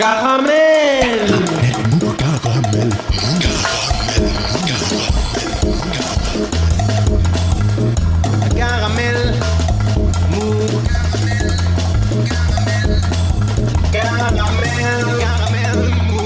Caramel. Caramel mou. Caramel mou.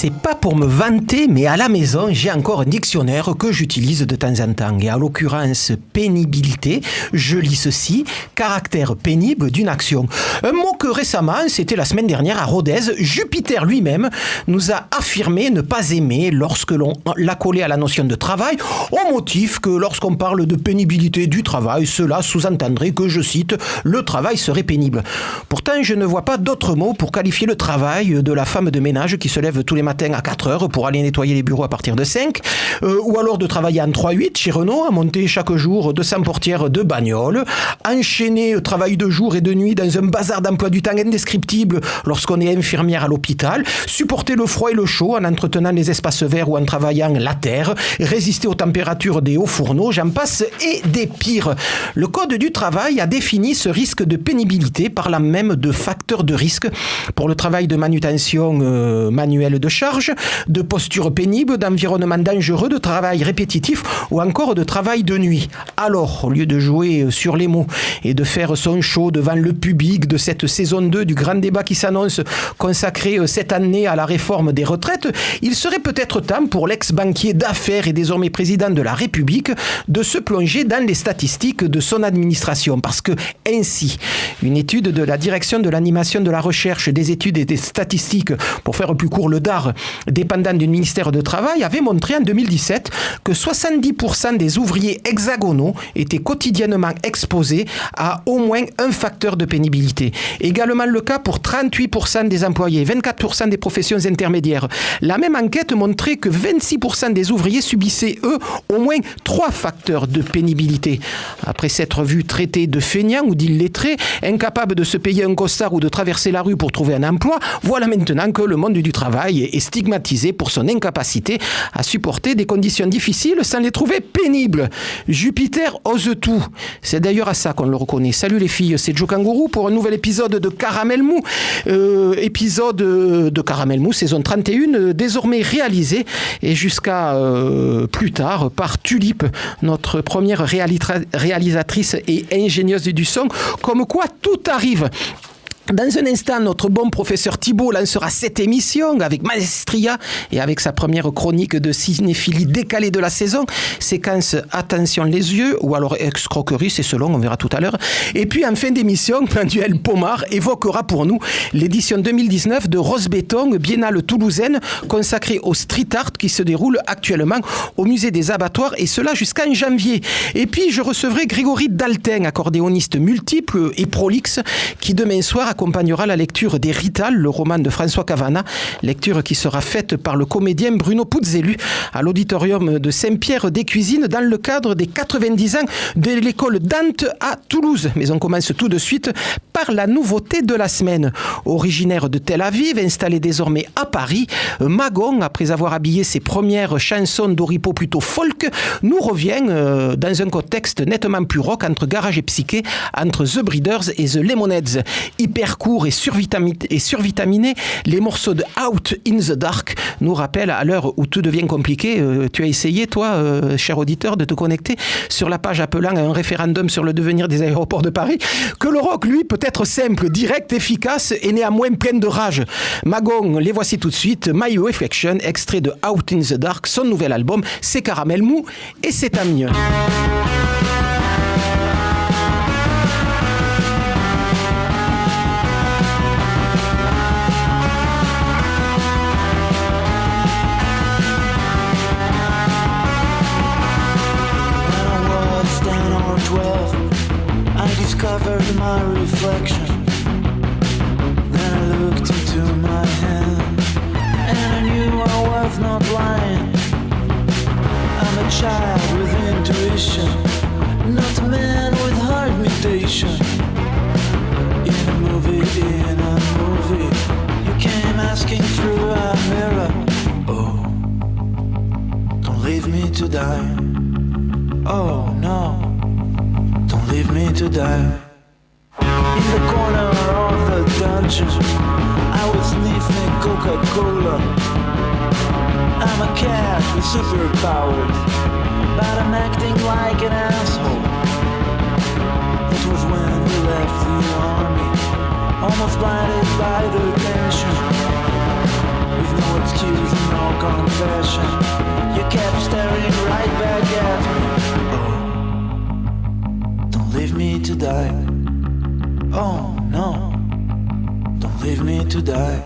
C'est pas pour me vanter, mais à la maison, j'ai encore un dictionnaire que j'utilise de temps en temps. Et à l'occurrence, pénibilité, je lis ceci, caractère pénible d'une action. Un mot que récemment, c'était la semaine dernière à Rodez, Jupiter lui-même nous a affirmé ne pas aimer lorsque l'on l'a collé à la notion de travail, au motif que lorsqu'on parle de pénibilité du travail, cela sous-entendrait que, je cite, le travail serait pénible. Pourtant, je ne vois pas d'autre mot pour qualifier le travail de la femme de ménage qui se lève tous les matin à 4 heures pour aller nettoyer les bureaux à partir de 5, ou alors de travailler en 3-8 chez Renault, à monter chaque jour 200 portières de bagnole, enchaîner travail de jour et de nuit dans un bazar d'emploi du temps indescriptible lorsqu'on est infirmière à l'hôpital, supporter le froid et le chaud en entretenant les espaces verts ou en travaillant la terre, résister aux températures des hauts fourneaux, j'en passe, et des pires. Le Code du travail a défini ce risque de pénibilité, parlant même de facteurs de risque pour le travail de manutention manuelle de charge, de posture pénible, d'environnement dangereux, de travail répétitif ou encore de travail de nuit. Alors, au lieu de jouer sur les mots et de faire son show devant le public de cette saison 2 du grand débat qui s'annonce consacré cette année à la réforme des retraites, il serait peut-être temps pour l'ex-banquier d'affaires et désormais président de la République de se plonger dans les statistiques de son administration. Parce que ainsi, une étude de la direction de l'animation de la recherche, des études et des statistiques, pour faire plus court le DAR, dépendant du ministère du Travail, avait montré en 2017 que 70% des ouvriers hexagonaux étaient quotidiennement exposés à au moins un facteur de pénibilité. Également le cas pour 38% des employés, 24% des professions intermédiaires. La même enquête montrait que 26% des ouvriers subissaient, eux, au moins 3 facteurs de pénibilité. Après s'être vus traités de feignants ou d'illettrés, incapables de se payer un costard ou de traverser la rue pour trouver un emploi, voilà maintenant que le monde du travail est stigmatisé pour son incapacité à supporter des conditions difficiles sans les trouver pénibles. Jupiter ose tout. C'est d'ailleurs à ça qu'on le reconnaît. Salut les filles, c'est Joe Kangourou pour un nouvel épisode de Caramel Mou. Épisode de Caramel Mou, saison 31, désormais réalisé et jusqu'à plus tard par Tulipe, notre première réalisatrice et ingénieuse du son. Comme quoi tout arrive. Dans un instant, notre bon professeur Thibault lancera cette émission avec Maestria et avec sa première chronique de cinéphilie décalée de la saison. Séquence Attention les yeux ou alors Escroquerie, c'est selon, on verra tout à l'heure. Et puis en fin d'émission, Manuel Pomar évoquera pour nous l'édition 2019 de Rose Béton, biennale toulousaine consacrée au street art qui se déroule actuellement au musée des abattoirs et cela jusqu'en janvier. Et puis je recevrai Grégory Daltin, accordéoniste multiple et prolixe, qui demain soir accompagnera la lecture des Rital, le roman de François Cavana, lecture qui sera faite par le comédien Bruno Puzzelu à l'auditorium de Saint-Pierre-des-Cuisines dans le cadre des 90 ans de l'école Dante à Toulouse. Mais on commence tout de suite par la nouveauté de la semaine. Originaire de Tel Aviv, installé désormais à Paris, Magon, après avoir habillé ses premières chansons d'oripeau plutôt folk, nous revient dans un contexte nettement plus rock entre garage et psyché, entre The Breeders et The Lemonheads. Hyper court et survitaminé, les morceaux de Out in the Dark nous rappellent, à l'heure où tout devient compliqué, tu as essayé, toi, cher auditeur, de te connecter sur la page appelant à un référendum sur le devenir des aéroports de Paris, que le rock, lui, peut être simple, direct, efficace et néanmoins plein de rage. Magon, les voici tout de suite, My Reflection, extrait de Out in the Dark, son nouvel album, c'est Caramel Mou et c'est à mieux. 12, I discovered my reflection. Then I looked into my hand, and I knew I was not lying. I'm a child with intuition, not a man with heart mutation. In a movie, you came asking through a mirror. Oh, don't leave me to die. Oh no, don't leave me to die. In the corner of the dungeon, I was sniffing Coca-Cola. I'm a cat with superpowers, but I'm acting like an asshole. It was when we left the army, almost blinded by the tension. With no excuse and no confession, you kept staring right back at me. Oh, don't leave me to die. Oh no, don't leave me to die.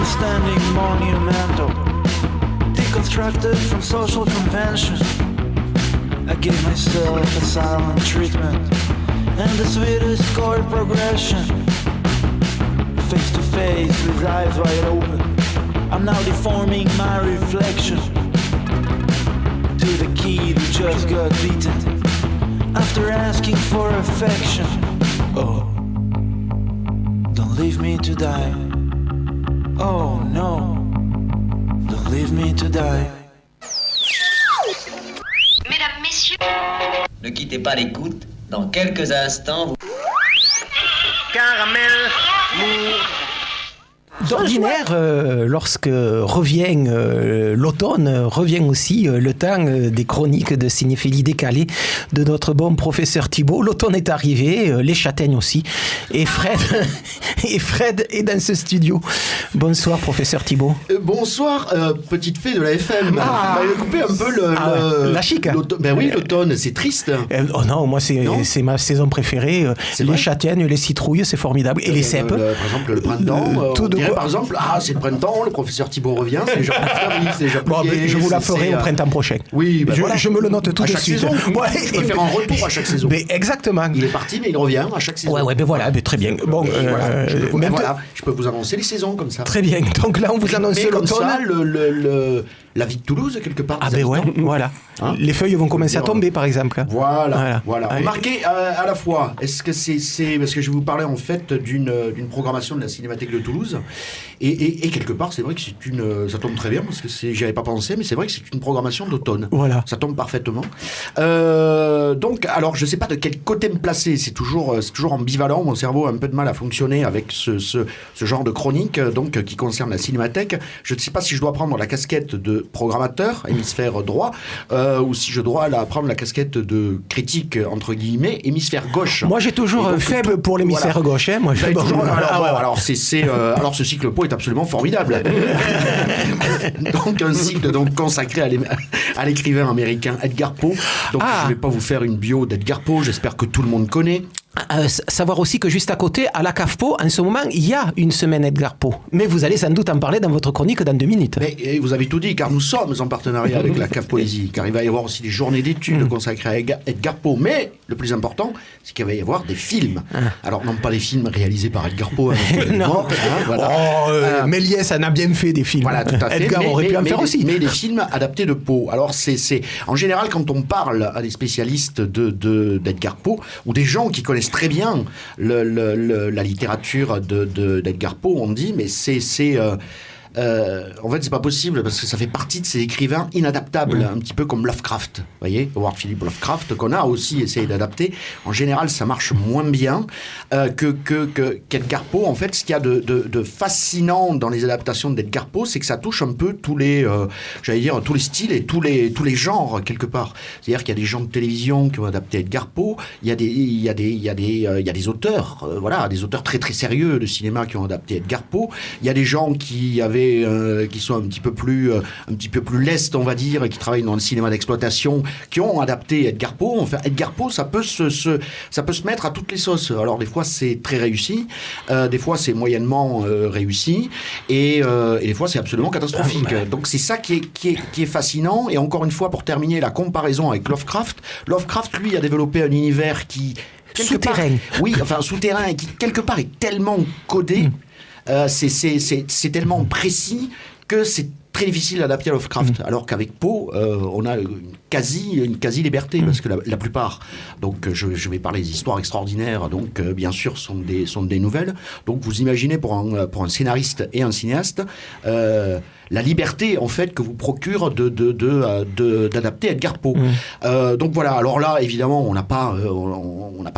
Standing monumental, deconstructed from social convention. I gave myself a silent treatment and the sweetest chord progression. Face to face with eyes wide open, I'm now deforming my reflection to the kid who just got beaten after asking for affection. Oh, don't leave me to die. Oh no, don't leave me to die. Mesdames, messieurs, ne quittez pas l'écoute. Dans quelques instants, vous... Caramel, mou. D'ordinaire, lorsque revient l'automne, revient aussi le temps des chroniques de cinéphilie décalée de notre bon professeur Thibault. L'automne est arrivé, les châtaignes aussi, et Fred est dans ce studio. Bonsoir professeur Thibault. Bonsoir petite fée de la FM. Bah, coupé un peu la chic. Ben oui, l'automne, c'est triste. Oh non, moi c'est ma saison préférée. Les vrai châtaignes, les citrouilles, c'est formidable. Et les cèpes. Par exemple, le printemps. Tout de quoi. Par exemple, c'est le printemps, le professeur Thibault revient, c'est déjà fleuri, c'est déjà plié. Bon, je vous la ferai au printemps prochain. Oui, ben voilà. Je me le note tout à de chaque suite. Saison, Ouais, je peux faire un retour à chaque saison. Mais exactement. Il est parti, mais il revient à chaque saison. Ouais, ben voilà, ben très bien. Bon, voilà, je peux vous annoncer les saisons comme ça. Très bien. Donc là, on vous annonce comme l'automne. ça, la vie de Toulouse, quelque part. Ah ben ouais, voilà. Hein, les feuilles vont commencer à tomber, par exemple. Voilà. Remarquez à la fois, est-ce que c'est parce que je vais vous parler en fait d'une programmation de la Cinémathèque de Toulouse et quelque part, c'est vrai que ça tombe très bien parce que j'y avais pas pensé, mais c'est vrai que c'est une programmation d'automne. Voilà. Ça tombe parfaitement. Donc, alors, je sais pas de quel côté me placer. C'est toujours ambivalent. Mon cerveau a un peu de mal à fonctionner avec ce genre de chronique, donc qui concerne la Cinémathèque. Je ne sais pas si je dois prendre la casquette de programmateur, hémisphère droit, ou si je dois prendre la casquette de critique entre guillemets, hémisphère gauche. Moi, j'ai toujours faible pour l'hémisphère gauche. Hein, moi, alors ce cycle pot est absolument formidable. Donc un cycle consacré à l'écrivain américain Edgar Poe. Donc je vais pas vous faire une bio d'Edgar Poe. J'espère que tout le monde connaît. Savoir aussi que juste à côté, à la Cave Pau, en ce moment, il y a une semaine Edgar Poe. Mais vous allez sans doute en parler dans votre chronique dans 2 minutes. Mais vous avez tout dit, car nous sommes en partenariat avec la Cave Poésie, car il va y avoir aussi des journées d'études consacrées à Edgar Poe. Mais le plus important, c'est qu'il va y avoir des films. Alors, non pas des films réalisés par Edgar Poe. Non. Méliès en a bien fait des films. Voilà, tout à fait. Edgar aurait pu en faire aussi. Mais des films adaptés de Poe. Alors, en général, quand on parle à des spécialistes d'Edgar Poe, ou des gens qui connaissent très bien la littérature d'Edgar Poe, on dit, mais En fait, c'est pas possible parce que ça fait partie de ces écrivains inadaptables, un petit peu comme Lovecraft. Vous voyez, Howard Philip Lovecraft, qu'on a aussi essayé d'adapter. En général, ça marche moins bien qu'Edgar Poe. En fait, ce qu'il y a de fascinant dans les adaptations d'Edgar Poe, c'est que ça touche un peu tous les styles et tous les genres quelque part. C'est-à-dire qu'il y a des gens de télévision qui ont adapté Edgar Poe. Il y a des auteurs, des auteurs très très sérieux de cinéma qui ont adapté Edgar Poe. Il y a des gens qui sont un petit peu plus lestes, on va dire, et qui travaillent dans le cinéma d'exploitation, qui ont adapté Edgar Poe. Enfin, Edgar Poe, ça peut se mettre à toutes les sauces. Alors des fois c'est très réussi, des fois c'est moyennement réussi, et des fois c'est absolument catastrophique. Donc c'est ça qui est fascinant. Et encore une fois, pour terminer la comparaison avec Lovecraft, lui a développé un univers qui souterrain. Souterrain, et qui quelque part est tellement codé, c'est tellement précis que c'est très difficile d'adapter à Lovecraft, alors qu'avec Poe, on a une quasi liberté, parce que la plupart, donc je vais parler des histoires extraordinaires, donc bien sûr sont des nouvelles. Donc vous imaginez pour un scénariste et un cinéaste la liberté en fait que vous procure d'adapter Edgar Poe. Donc voilà. Alors là, évidemment, on n'a pas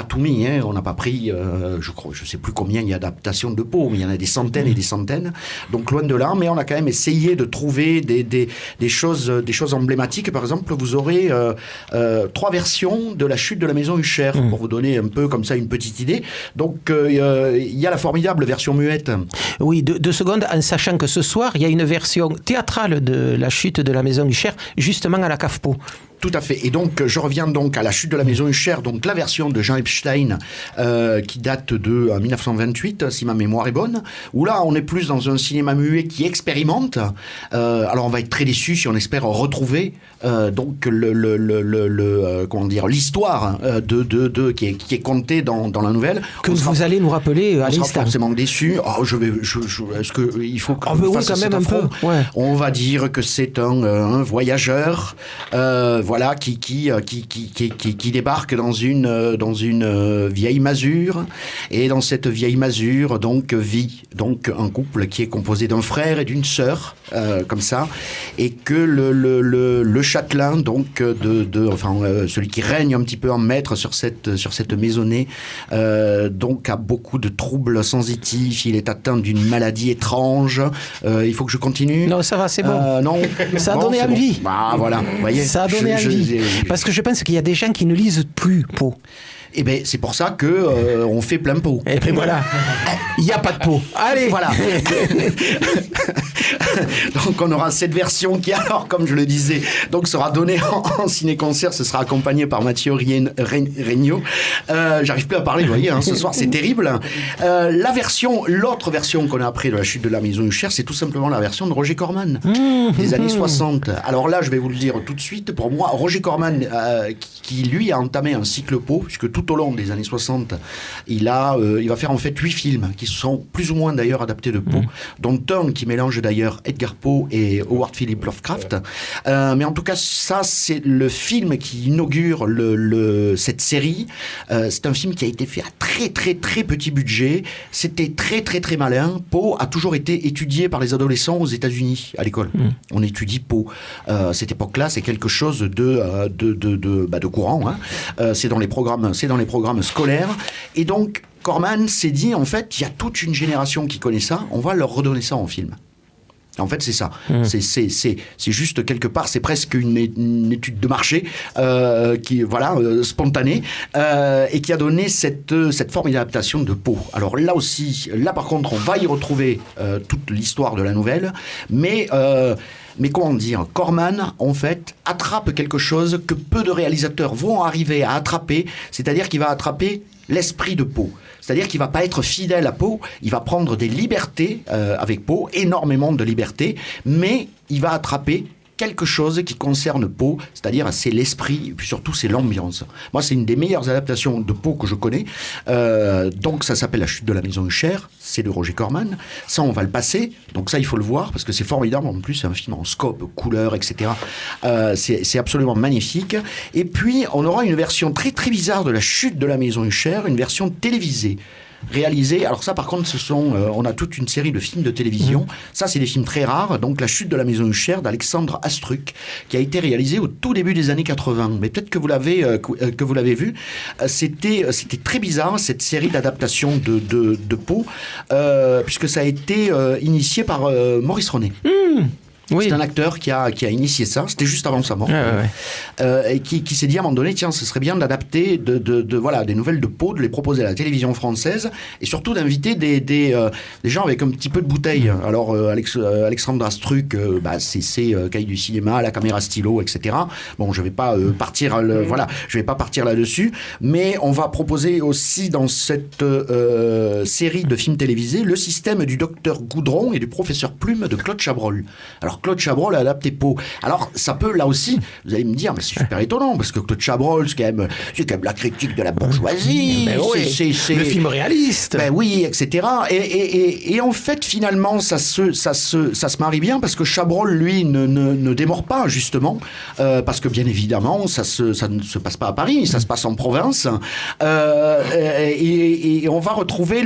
tout mis, hein, on n'a pas pris, je sais plus combien il y a d'adaptations de Poe, mais il y en a des centaines et des centaines. Donc loin de là, mais on a quand même essayé de trouver des choses emblématiques. Par exemple, vous aurez 3 versions de La Chute de la Maison Usher, pour vous donner un peu comme ça une petite idée. Donc il y a la formidable version muette. Oui, 2 secondes, en sachant que ce soir, il y a une version théâtrale de La Chute de la Maison Usher, justement à la Cave Pau. Tout à fait. Et donc, je reviens donc à La Chute de la Maison Usher, donc la version de Jean Epstein, qui date de 1928, si ma mémoire est bonne, où là, on est plus dans un cinéma muet qui expérimente. Alors, on va être très déçus si on espère retrouver donc l'histoire qui est contée dans la nouvelle. Que vous allez nous rappeler à l'instant. On sera forcément déçus. Est-ce qu'il faut qu'on fasse quand même cet un affront? peu. Ouais. On va dire que c'est un voyageur, qui débarque dans une vieille masure, et dans cette vieille masure donc vit donc un couple qui est composé d'un frère et d'une sœur, comme ça, et que le châtelain donc celui qui règne un petit peu en maître sur cette maisonnée, donc a beaucoup de troubles sensitifs. Il est atteint d'une maladie étrange. Il faut que je continue? Non, ça va, c'est bon. Non, ça a donné envie. Bon. Ah voilà, vous voyez. Ça a donné envie. Parce que je pense qu'il y a des gens qui ne lisent plus Poe. Eh bien, c'est pour ça que on fait plein pot. Et puis voilà, il n'y a pas de Poe. Allez, voilà. Donc on aura cette version qui, alors, comme je le disais, donc sera donnée en ciné-concert. Ce sera accompagné par Mathieu Regnault. J'arrive plus à parler, vous voyez, hein, ce soir c'est terrible. L'autre version qu'on a après de La Chute de la Maison Usher, c'est tout simplement la version de Roger Corman des années 60. Alors là, je vais vous le dire tout de suite. Pour moi, Roger Corman, qui lui a entamé un cycle Poe, puisque tout au long des années 60, il va faire en fait 8 films qui sont plus ou moins d'ailleurs adaptés de Poe, dont un qui mélange d'ailleurs Edgar Poe et Howard Philip Lovecraft. Mais en tout cas, ça c'est le film qui inaugure cette série. C'est un film qui a été fait à très très très petit budget. C'était très très très malin. Poe a toujours été étudié par les adolescents aux États-Unis à l'école. On étudie Poe. Cette époque-là, c'est quelque chose de courant. Hein. C'est dans les programmes scolaires. Et donc, Corman s'est dit, en fait, il y a toute une génération qui connaît ça, on va leur redonner ça en film. En fait, c'est ça. C'est juste quelque part, c'est presque une étude de marché spontanée, et qui a donné cette formidable adaptation de Poe. Alors là aussi, par contre, on va y retrouver toute l'histoire de la nouvelle, mais comment dire, Corman, en fait, attrape quelque chose que peu de réalisateurs vont arriver à attraper, c'est-à-dire qu'il va attraper l'esprit de Poe. C'est-à-dire qu'il ne va pas être fidèle à Poe, il va prendre des libertés avec Poe, énormément de libertés, mais il va attraper quelque chose qui concerne Poe, c'est-à-dire c'est l'esprit, et puis surtout c'est l'ambiance. Moi, c'est une des meilleures adaptations de Poe que je connais. Donc ça s'appelle La Chute de la Maison Usher, c'est de Roger Corman. Ça, on va le passer, donc ça, il faut le voir, parce que c'est formidable. En plus, c'est un film en scope, couleur, etc. C'est absolument magnifique. Et puis, on aura une version très très bizarre de La Chute de la Maison Usher, une version télévisée. réalisé. Alors ça, par contre, on a toute une série de films de télévision. Ça, c'est des films très rares. Donc, La chute de la maison Usher d'Alexandre Astruc, qui a été réalisé au tout début des années 80. Mais peut-être que vous l'avez vu. C'était très bizarre, cette série d'adaptation de Poe, puisque ça a été initié par Maurice René. Oui. C'est un acteur qui a initié ça. C'était juste avant sa mort. Et qui s'est dit à un moment donné, tiens, ce serait bien d'adapter des nouvelles de Poe, de les proposer à la télévision française, et surtout d'inviter des gens avec un petit peu de bouteille. Alors Alexandre Astruc, c'est Cahiers du cinéma, la caméra stylo, etc. Bon, je vais pas partir là-dessus, mais on va proposer aussi dans cette série de films télévisés le système du docteur Goudron et du professeur Plume de Claude Chabrol. Alors Claude Chabrol a adapté Poe. Alors ça peut, là aussi, vous allez me dire, mais c'est super étonnant, parce que Claude Chabrol, c'est quand même la critique de la bourgeoisie. C'est le film réaliste. Ben oui, etc. Et en fait, finalement, ça se marie bien, parce que Chabrol, lui, ne démord pas, justement, parce que bien évidemment, ça ne se passe pas à Paris, ça se passe en province. Et on va retrouver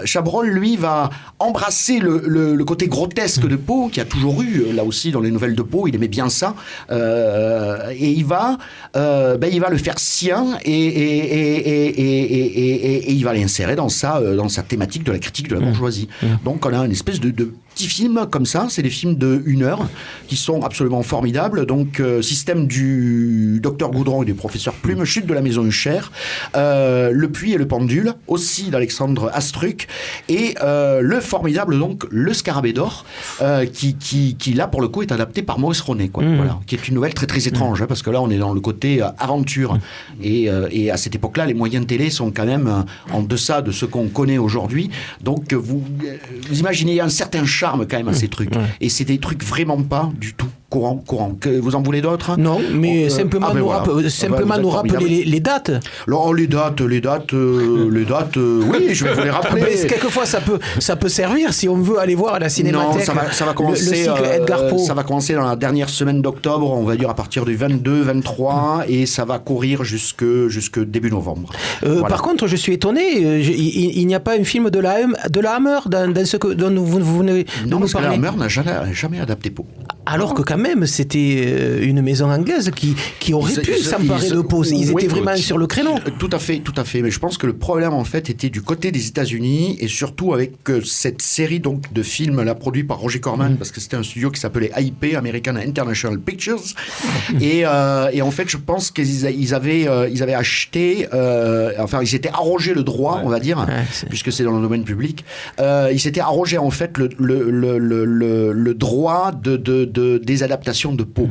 Chabrol, lui, va embrasser le côté grotesque de Poe, qui a toujours eu, là aussi, dans les nouvelles de Poe, il aimait bien ça, et il va le faire sien, et il va l'insérer dans sa thématique de la critique de la bourgeoisie. Donc on a une espèce de petits films comme ça, c'est des films de 1 heure, qui sont absolument formidables. Donc système du docteur Goudron et du professeur Plume, chute de la maison Usher, Le Puits et le Pendule, aussi d'Alexandre Astruc, et le formidable, donc, Le Scarabée d'Or, qui là pour le coup est adapté par Maurice René, voilà, qui est une nouvelle très très étrange, parce que là on est dans le côté aventure, et à cette époque-là les moyens de télé sont quand même en deçà de ce qu'on connaît aujourd'hui, donc vous imaginez un certain charme quand même à ces trucs, et c'est des trucs vraiment pas du tout courant. Vous en voulez d'autres? Non, mais simplement nous rappeler les dates. Alors les dates, oui, je vais vous les rappeler. Mais quelquefois ça peut servir si on veut aller voir à la cinémathèque. Non, ça va commencer. Le cycle Edgar Poe. Ça va commencer dans la dernière semaine d'octobre, on va dire à partir du 22, 23, et ça va courir jusque début novembre. Voilà. Par contre, je suis étonné, il n'y a pas un film de la Hammer dans ce dont vous venez de nous parler. Non, parce que la Hammer n'a jamais adapté Poe. Alors que quand même, c'était une maison anglaise qui aurait pu s'emparer de Poe. Ils étaient vraiment sur le créneau. Tout à fait. Mais je pense que le problème, en fait, était du côté des États-Unis, et surtout avec cette série donc de films là produits par Roger Corman, parce que c'était un studio qui s'appelait AIP, American International Pictures. Et en fait, je pense qu'ils avaient acheté, ils s'étaient arrogé le droit, on va dire, puisque c'est dans le domaine public. Ils s'étaient arrogé en fait le droit des adaptations de Poe.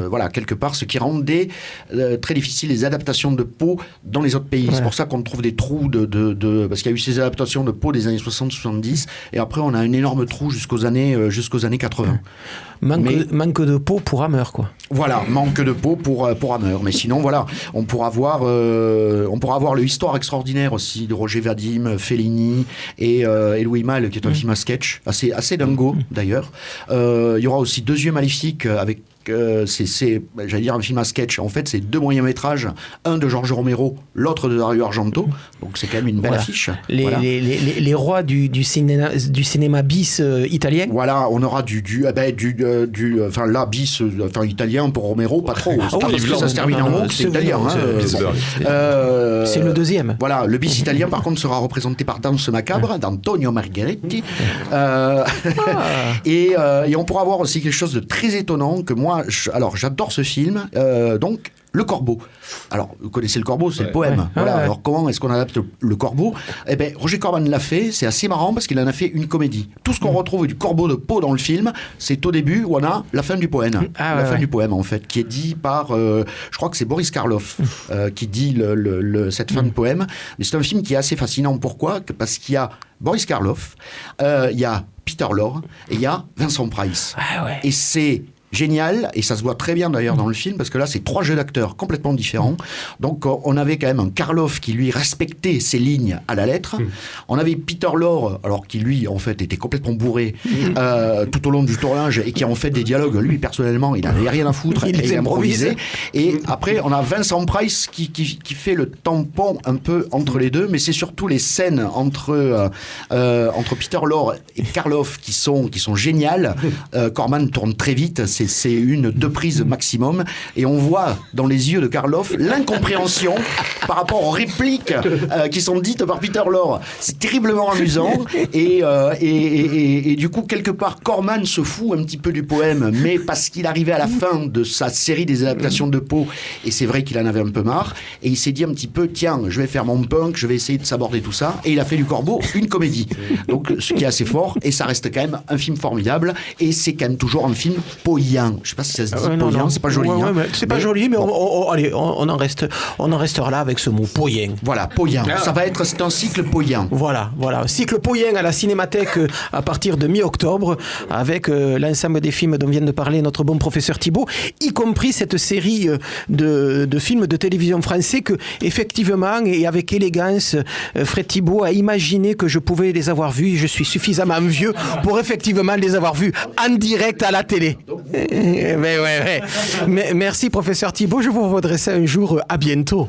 Voilà, quelque part, ce qui rendait très difficile les adaptations de Poe dans les autres pays. C'est pour ça qu'on trouve des trous parce qu'il y a eu ces adaptations de Poe des années 60-70, et après on a un énorme trou jusqu'aux années 80. Manque de Poe pour Hammer, quoi. Voilà, manque de Poe pour Hammer. Mais sinon, voilà, on pourra voir l'histoire extraordinaire aussi de Roger Vadim, Fellini et Louis Malle, qui est un film à sketch, assez dingo d'ailleurs. Il y aura aussi Deux yeux maléfiques avec j'allais dire un film à sketch. En fait, c'est 2 moyens-métrages, un de Georges Romero, l'autre de Dario Argento. Donc c'est quand même une belle affiche. Les rois du cinéma bis italien. Voilà, on aura bis italien pour Romero, pas trop. C'est pas parce que ça se termine en mot que c'est italien. C'est le deuxième. Voilà, le bis italien par contre sera représenté par Danse macabre d'Antonio Margheretti. Et on pourra voir aussi quelque chose de très étonnant que moi, j'adore ce film, donc Le Corbeau. Alors, vous connaissez Le Corbeau, c'est le poème. Alors, comment est-ce qu'on adapte Le Corbeau? Eh bien, Roger Corman l'a fait, c'est assez marrant parce qu'il en a fait une comédie. Tout ce qu'on retrouve du Corbeau de Poe dans le film, c'est au début où on a la fin du poème. Du poème, en fait, qui est dit par, je crois que c'est Boris Karloff qui dit cette fin de poème. Mais c'est un film qui est assez fascinant. Pourquoi? Parce qu'il y a Boris Karloff, il y a Peter Lorre et il y a Vincent Price. Et c'est génial, et ça se voit très bien d'ailleurs dans le film, parce que là, c'est 3 jeux d'acteurs complètement différents. Donc, on avait quand même un Karloff qui, lui, respectait ses lignes à la lettre. On avait Peter Lorre, alors qui, lui, en fait, était complètement bourré tout au long du tournage, et qui, en fait, des dialogues, lui, personnellement, il n'avait rien à foutre, Il les improvisait. Et après, on a Vincent Price qui fait le tampon un peu entre les deux, mais c'est surtout les scènes entre Peter Lorre et Karloff qui sont géniales. Corman tourne très vite, c'est 2 prises maximum, et on voit dans les yeux de Karloff l'incompréhension par rapport aux répliques qui sont dites par Peter Lorre. C'est terriblement amusant, et du coup, quelque part, Corman se fout un petit peu du poème, mais parce qu'il arrivait à la fin de sa série des adaptations de Poe, et c'est vrai qu'il en avait un peu marre, et il s'est dit un petit peu, tiens, je vais faire mon punk, je vais essayer de s'aborder tout ça, et il a fait du Corbeau une comédie. Donc, ce qui est assez fort, et ça reste quand même un film formidable, et c'est quand même toujours un film poïen. Je sais pas si ça se dit poïen, c'est pas joli. C'est pas joli, mais allez, on en restera là avec ce mot poïen. Voilà, poïen. C'est un cycle poïen. Voilà, cycle poïen à la Cinémathèque à partir de mi-octobre, avec l'ensemble des films dont vient de parler notre bon professeur Thibault, y compris cette série de films de télévision français que, effectivement, et avec élégance, Fred Thibault a imaginé que je pouvais les avoir vus. Je suis suffisamment vieux pour effectivement les avoir vus en direct à la télé. Mais merci professeur Thibault, je vous revoudrais ça un jour. À bientôt.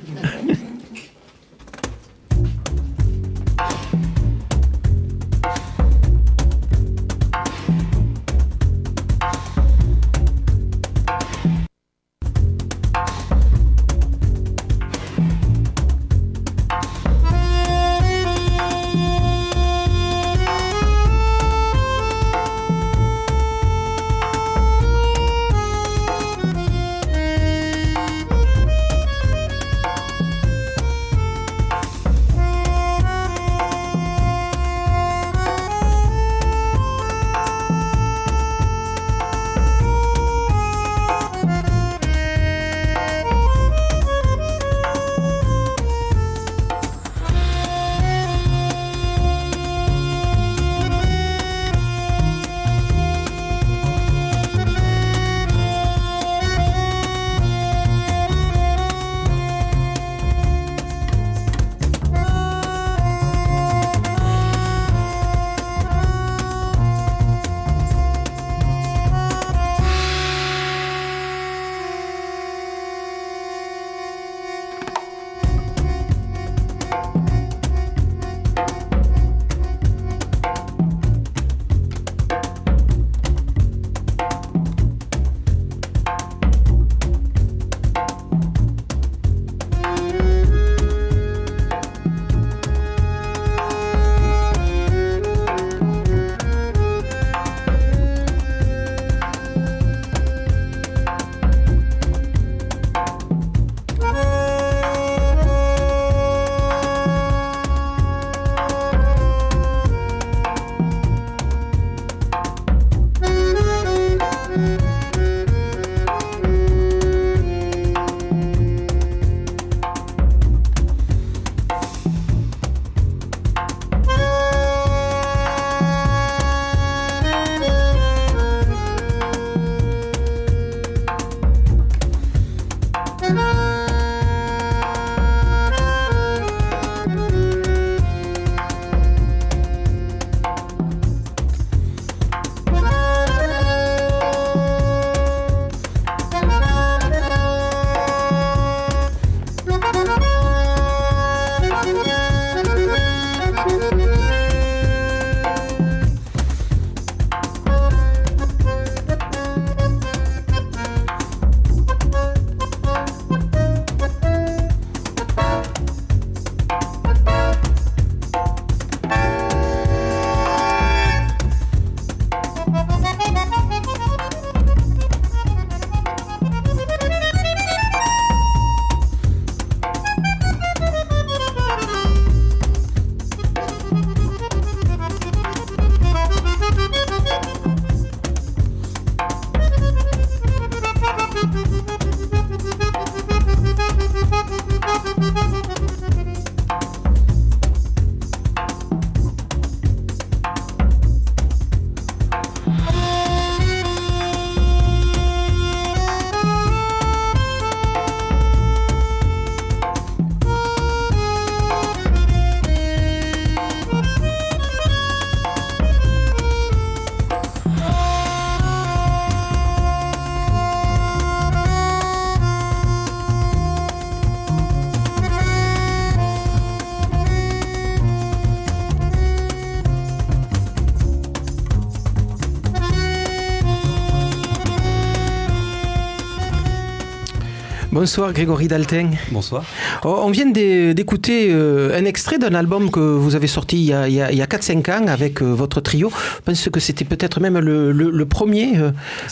Bonsoir Grégory Daltin. Bonsoir. On vient d'écouter un extrait d'un album que vous avez sorti il y a 4-5 ans avec votre trio. Je pense que c'était peut-être même le premier,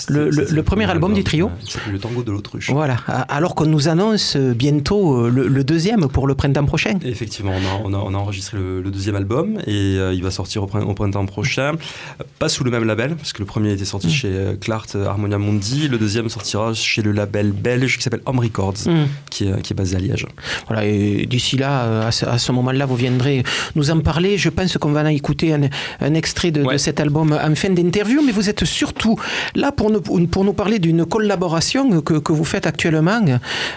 le premier album du trio. C'est le Tango de l'autruche. Voilà, alors qu'on nous annonce bientôt le deuxième pour le printemps prochain. Effectivement, on a enregistré le deuxième album et il va sortir au printemps prochain. Pas sous le même label, parce que le premier était sorti chez Clart Harmonia Mundi. Le deuxième sortira chez le label belge qui s'appelle Home Records, qui est basé à Liège. Voilà, et d'ici là, à ce moment-là, vous viendrez nous en parler. Je pense qu'on va écouter un extrait de cet album en fin d'interview, mais vous êtes surtout là pour nous parler d'une collaboration que vous faites actuellement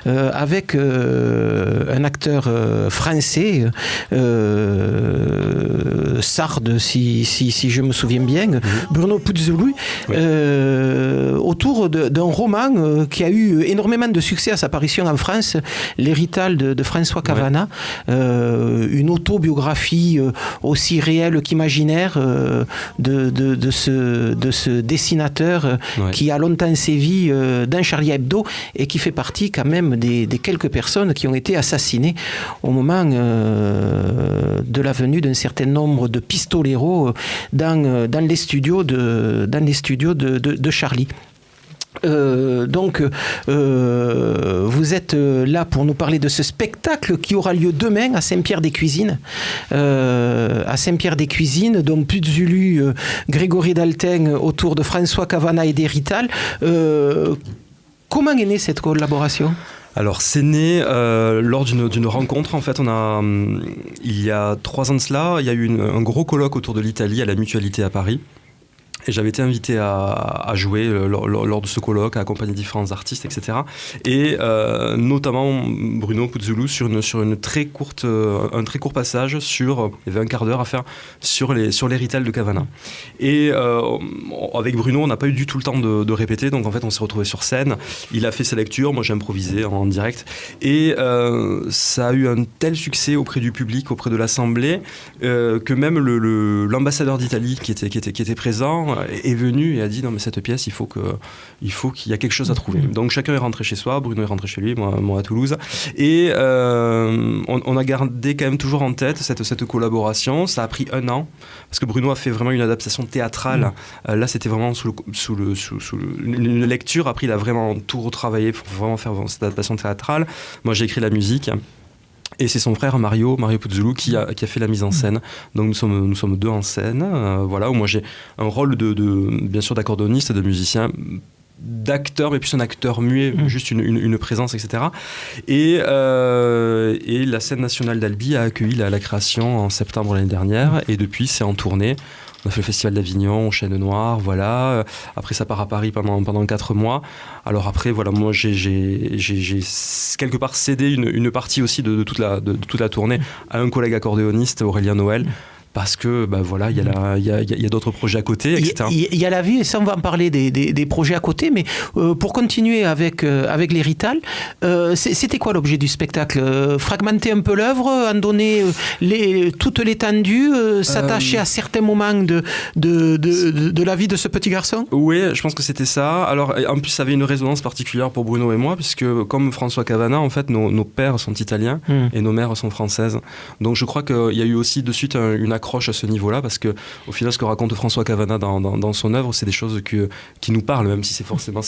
avec un acteur français, sarde, si je me souviens bien, Bruno Puzzolù, autour d'un roman qui a eu énormément de succès à sa parution en France, L'Hérital de François Cavana, une autobiographie aussi réelle qu'imaginaire de ce dessinateur qui a longtemps sévi dans Charlie Hebdo et qui fait partie quand même des quelques personnes qui ont été assassinées au moment de la venue d'un certain nombre de pistoleros dans les studios de Charlie. Donc, vous êtes là pour nous parler de ce spectacle qui aura lieu demain à Saint-Pierre-des-Cuisines. Dont Puzzolù, Grégory Daltin autour de François Cavana et d'Hérital. Comment est née cette collaboration ? Alors c'est né lors d'une rencontre. En fait, il y a 3 ans de cela, il y a eu un gros colloque autour de l'Italie à la Mutualité à Paris. Et j'avais été invité à jouer lors de ce colloque, à accompagner différents artistes, etc. Et notamment Bruno Puzzolù sur un très court passage il y avait un quart d'heure à faire sur l'Hérital de Cavana. Et avec Bruno, on n'a pas eu du tout le temps de répéter, donc en fait on s'est retrouvés sur scène. Il a fait sa lecture, moi j'ai improvisé en direct. Et ça a eu un tel succès auprès du public, auprès de l'Assemblée, que même l'ambassadeur d'Italie qui était présent est venu et a dit non mais cette pièce il faut qu'il y a quelque chose à trouver. Donc chacun est rentré chez soi, Bruno est rentré chez lui, moi à Toulouse, et on a gardé quand même toujours en tête cette collaboration. Ça a pris 1 an parce que Bruno a fait vraiment une adaptation théâtrale. Là c'était vraiment une lecture. Après il a vraiment tout retravaillé pour vraiment faire cette adaptation théâtrale. Moi j'ai écrit la musique. Et c'est son frère Mario Puzzolù qui a fait la mise en scène. Donc nous sommes 2 en scène, voilà, où moi j'ai un rôle de bien sûr d'accordéoniste, de musicien, d'acteur, mais plus un acteur muet, juste une présence, etc. Et la scène nationale d'Albi a accueilli la création en septembre l'année dernière, et depuis c'est en tournée. On a fait le festival d'Avignon, Chêne Noir, voilà. Après, ça part à Paris pendant 4 mois. Alors après, voilà, moi, j'ai quelque part cédé une partie aussi de toute la tournée à un collègue accordéoniste, Aurélien Noël. Parce que voilà, il y a d'autres projets à côté, etc. Il y a la vie, et ça on va en parler des projets à côté, mais pour continuer avec l'Hérital, c'était quoi l'objet du spectacle ? Fragmenter un peu l'œuvre, en donner toute l'étendue, s'attacher à certains moments de la vie de ce petit garçon ? Oui, je pense que c'était ça. Alors en plus ça avait une résonance particulière pour Bruno et moi, puisque comme François Cavana, en fait nos pères sont italiens et nos mères sont françaises. Donc je crois qu'il y a eu aussi de suite une accroche à ce niveau-là, parce que au final ce que raconte François Cavana dans son œuvre, c'est des choses qui nous parlent, même si c'est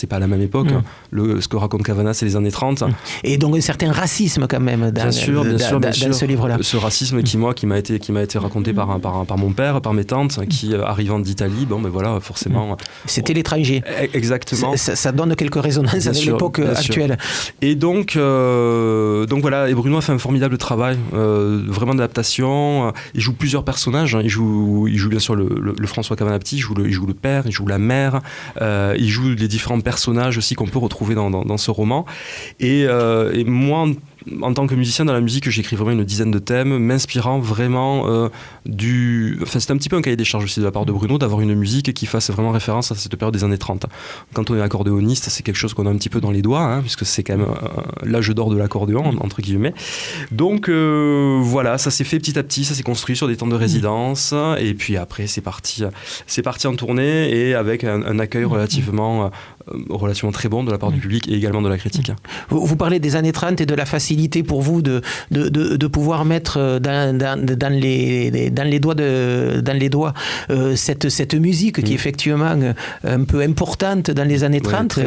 pas à la même époque. Ce que raconte Cavana, c'est les années 30. Et donc un certain racisme quand même dans ce livre-là. Ce racisme qui m'a été raconté par mon père, par mes tantes, qui arrivant d'Italie, voilà, forcément. C'était l'étranger. Exactement. Ça donne quelques résonances avec l'époque actuelle. Et donc voilà, et Bruno a fait un formidable travail, vraiment d'adaptation. Il joue plusieurs personnages. Il joue bien sûr le François Cavana petit, il joue le père, il joue la mère, il joue les différents personnages aussi qu'on peut retrouver dans ce roman. Et moi, en tant que musicien dans la musique, j'écris vraiment une dizaine de thèmes, m'inspirant vraiment c'est un petit peu un cahier des charges aussi de la part de Bruno, d'avoir une musique qui fasse vraiment référence à cette période des années 30. Quand on est accordéoniste, c'est quelque chose qu'on a un petit peu dans les doigts, puisque c'est quand même l'âge d'or de l'accordéon, entre guillemets. Donc voilà, ça s'est fait petit à petit, ça s'est construit sur des temps de résidence, et puis après c'est parti en tournée, et avec un accueil relativement relativement très bon de la part du public et également de la critique. Vous parlez des années 30 et de la facilité pour vous de pouvoir mettre dans les doigts cette musique qui est effectivement un peu importante dans les années 30.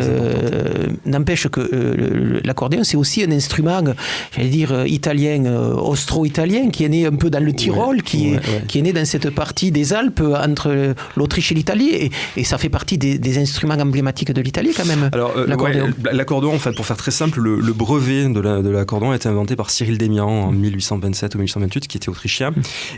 N'empêche que l'accordéon, c'est aussi un instrument, j'allais dire, italien, austro-italien, qui est né un peu dans le Tyrol, qui est né dans cette partie des Alpes entre l'Autriche et l'Italie, et ça fait partie des instruments emblématiques de l'Italie quand même. Alors, l'accordéon, en fait, pour faire très simple, le brevet de l'accordéon a été inventé par Cyril Démian en 1827 ou 1828, qui était autrichien.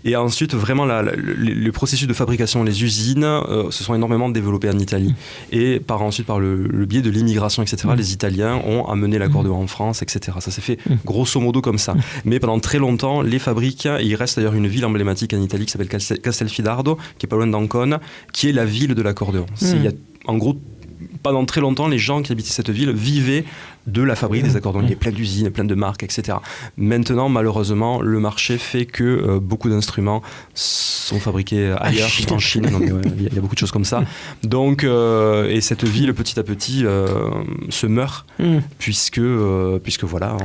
Et ensuite, vraiment, le processus de fabrication, les usines, se sont énormément développées en Italie. Et ensuite, par le biais de l'immigration, etc., les Italiens ont amené l'accordéon en France, etc. Ça s'est fait grosso modo comme ça. Mais pendant très longtemps, les fabriques, il reste d'ailleurs une ville emblématique en Italie qui s'appelle Castelfidardo, qui est pas loin d'Ancône, qui est la ville de l'accordéon. Il y a, en gros, pendant très longtemps, les gens qui habitaient cette ville vivaient de la fabrique des accordéons. Il y a plein d'usines, plein de marques, etc. Maintenant, malheureusement, le marché fait que beaucoup d'instruments sont fabriqués ailleurs, en Chine. Donc, il y a beaucoup de choses comme ça. Donc, et cette ville, petit à petit, se meurt, puisque voilà,